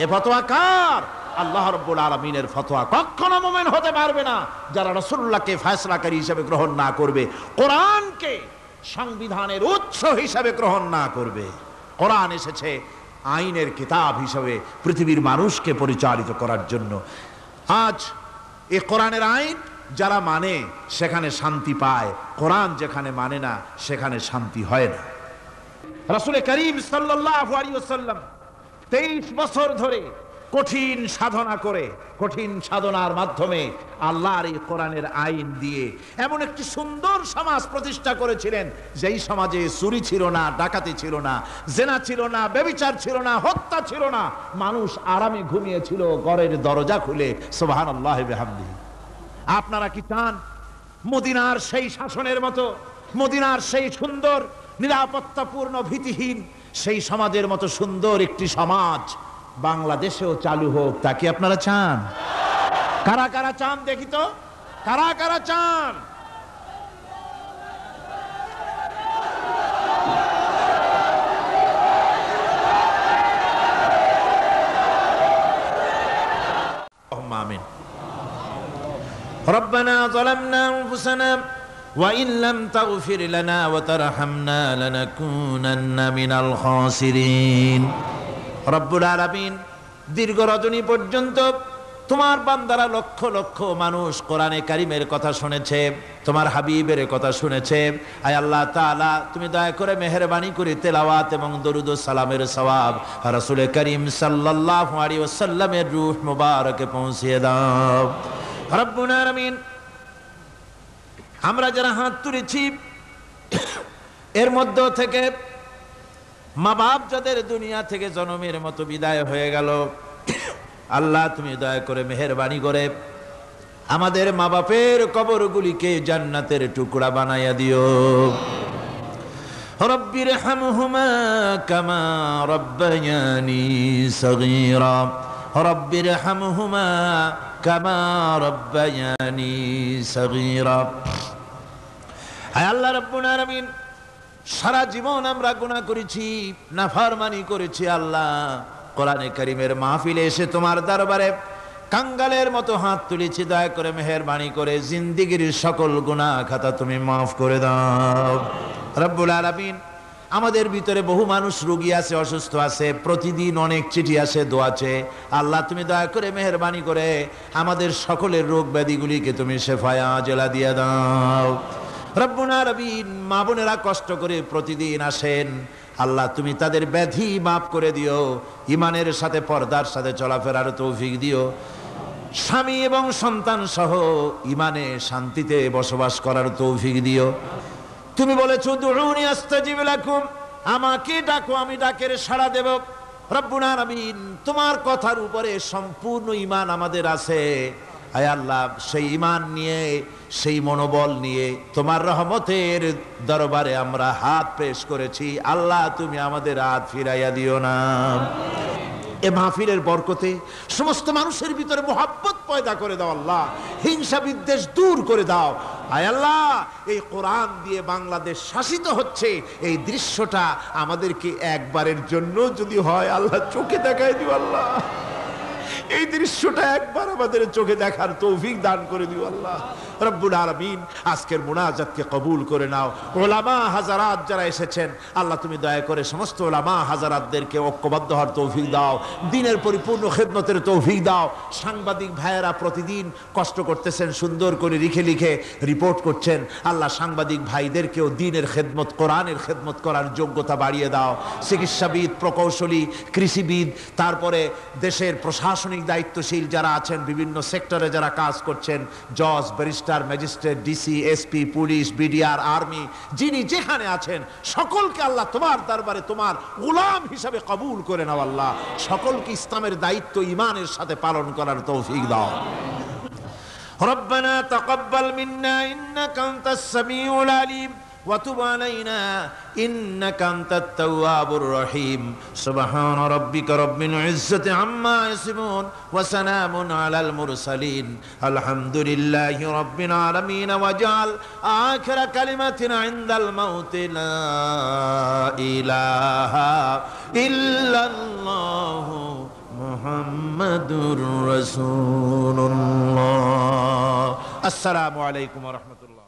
এ ফতোয়া কার? আল্লাহ রাব্বুল আলামিনের ফতোয়া। কখনো মুমিন হতে পারবে না যারা রাসূলুল্লাহকে ফয়সালাকারী হিসেবে গ্রহণ না করবে, কোরআনকে সংবিধানের উৎস হিসেবে গ্রহণ না করবে। কোরআন এসেছে আইনের কিতাব হিসেবে পৃথিবীর মানুষকে পরিচালিত করার জন্য। আজ এই কোরআনের আইন যারা মানে সেখানে শান্তি পায়, কোরআন যেখানে মানে না সেখানে শান্তি হয় না। রাসূল করিম সাল্লাল্লাহু আলাইহি ওয়াসাল্লাম 23 বছর ধরে কঠিন সাধনা করে, কঠিন সাধনার মাধ্যমে আল্লাহর এই কোরআনের আইন দিয়ে এমন একটি সুন্দর সমাজ প্রতিষ্ঠা করেছিলেন যেই সমাজে চুরি ছিল না, ডাকাতি ছিল না, জেনা ছিল না, ব্যভিচার ছিল না, হত্যা ছিল না, মানুষ আরামে ঘুমিয়েছিল ঘরের দরজা খুলে। সুবহানাল্লাহি বিহামদিহি। আপনারা কি চান মদিনার সেই শাসনের মতো, মদিনার সেই সুন্দর নিরাপত্তাপূর্ণ ভীতিহীন সেই সমাজের মতো সুন্দর একটি সমাজ বাংলাদেশেও চালু হোক? তা কি আপনারা চান? কারা কারা চান দেখি তো, কারা কারা চান? আমিন। ربنا ظلمنا أنفسنا وإن لم تغفر لنا وترحمنا لنكونن من الخاسرين। রব্বুল আলামিন দীর্ঘ রজনী পর্যন্ত তোমার বান্দারা লক্ষ লক্ষ মানুষ কোরআনে কারিমের কথা শুনেছে, তোমার হাবিবের কথা শুনেছে। আয় আল্লাহ তাআলা তুমি দয়া করে মেহেরবানি করে তেলাওয়াত এবং দরুদ ও সালামের সওয়াব রাসূল করিম সাল্লাল্লাহু আলাইহি ওয়াসাল্লামের রূহ মুবারকে পৌঁছিয়ে দাও। রব্বুল আলামিন আমরা যারা হাত তুলেছি এর মধ্য থেকে মা বাপ যাদের দুনিয়া থেকে জন্মের মতো বিদায় হয়ে গেল, আল্লাহ তুমি দয়া করে মেহেরবানি করে আমাদের মা বাপের কবরগুলিকে জান্নাতের টুকরা বানাইয়া দিও। রব্বির হামহুমা কামা রব্বায়ানি সগীরা, রব্বির হামহুমা কামা রব্বায়ানি সগীরা। হে আল্লাহ রাব্বুল আলামিন, সারা জীবন আমরা গুনাহ করেছি, নাফরমানি করেছি। আল্লাহ কোরআনে কারীমের মাহফিলে এসে তোমার দরবারে কাঙ্গালের মতো হাত তুলেছি, দয়া করে মেহেরবানি করে জিন্দেগীর সকল গুনাহ খাতা তুমি মাফ করে দাও। রব্বুল আলামিন আমাদের ভিতরে বহু মানুষ রোগী আছে, অসুস্থ আছে, প্রতিদিন অনেক চিঠি আসে, দোয়া আছে। আল্লাহ তুমি দয়া করে মেহেরবানি করে আমাদের সকলের রোগ ব্যাধিগুলিকে তুমি শেফায়া জেলা দিয়ে দাও। রব্বুল আলামিন মা বোনেরা কষ্ট করে প্রতিদিন আসেন, আল্লাহ তুমি তাদের ব্যাধি মাফ করে দিও, ইমানের সাথে পর্দার সাথে চলাফেরার তৌফিক দিও, স্বামী এবং সন্তান সহ ইমানে শান্তিতে বসবাস করার তৌফিক দিও। তুমি বলেছো দুউনি আস্তাজিব লাকুম, আমাকে ডাকো আমি ডাকের সাড়া দেব। রব্বুল আলামিন তোমার কথার উপরে সম্পূর্ণ ঈমান আমাদের আছে। আয় আল্লাহ সেই ঈমান নিয়ে, সেই মনোবল নিয়ে তোমার রহমতের দরবারে আমরা হাত পেশ করেছি। আল্লাহ তুমি আমাদের হাত ফিরাইয়া দিও না। এ মাহফিলের বরকতে সমস্ত মানুষের ভিতরে মোহাব্বত পয়দা করে দাও আল্লাহ, হিংসা বিদ্বেষ দূর করে দাও। আয় আল্লাহ এই কোরআন দিয়ে বাংলাদেশ শাসিত হচ্ছে, এই দৃশ্যটা আমাদেরকে একবারের জন্য যদি হয় আল্লাহ চোখে দেখায় দিও। আল্লাহ এই দৃশ্যটা একবার আমাদের চোখে দেখার তৌফিক দান করে দিও আল্লাহ। রব্বুল আলামিন আজকের মুনাজাতকে কবুল করে নাও। উলামা হাজারাত যারা এসেছেন আল্লাহ তুমি দয়া করে সমস্ত উলামা হাজারাতদেরকে ঐক্যবদ্ধ হওয়ার তৌফিক দাও, দ্বীনের পরিপূর্ণ খেদমতের তৌফিক দাও। সাংবাদিক ভাইয়েরা প্রতিদিন কষ্ট করতেছেন, সুন্দর করে লিখে লিখে রিপোর্ট করছেন। আল্লাহ সাংবাদিক ভাইদেরকেও দ্বীনের খেদমত, কোরআনের খেদমত করার যোগ্যতা বাড়িয়ে দাও। চিকিৎসাবিদ, প্রকৌশলী, কৃষিবিদ, তারপরে দেশের প্রশাসনিক দায়িত্বশীল যারা আছেন, বিভিন্ন সেক্টরে যারা কাজ করছেন, জজ, barrister, magistrate, DC, SP, police, BDR, army, যিনি যেখানে আছেন সকলকে আল্লাহ তোমার দরবারে তোমার গোলাম হিসাবে কবুল করে নাও। আল্লাহ সকলকে ইসলামের দায়িত্ব ঈমানের সাথে পালন করার তৌফিক দাও। রব্বানা তাকাব্বাল মিন্না ইন্নাকা আনতাস সামিউল আলিম وتب علينا إنك أنت التواب الرحيم سبحان ربك رب العزة عما يصفون وسلام على المرسلين الحمد لله رب العالمين وجعل آخر كلمة عند الموت لا إله إلا الله محمد رسول الله السلام عليكم ورحمة الله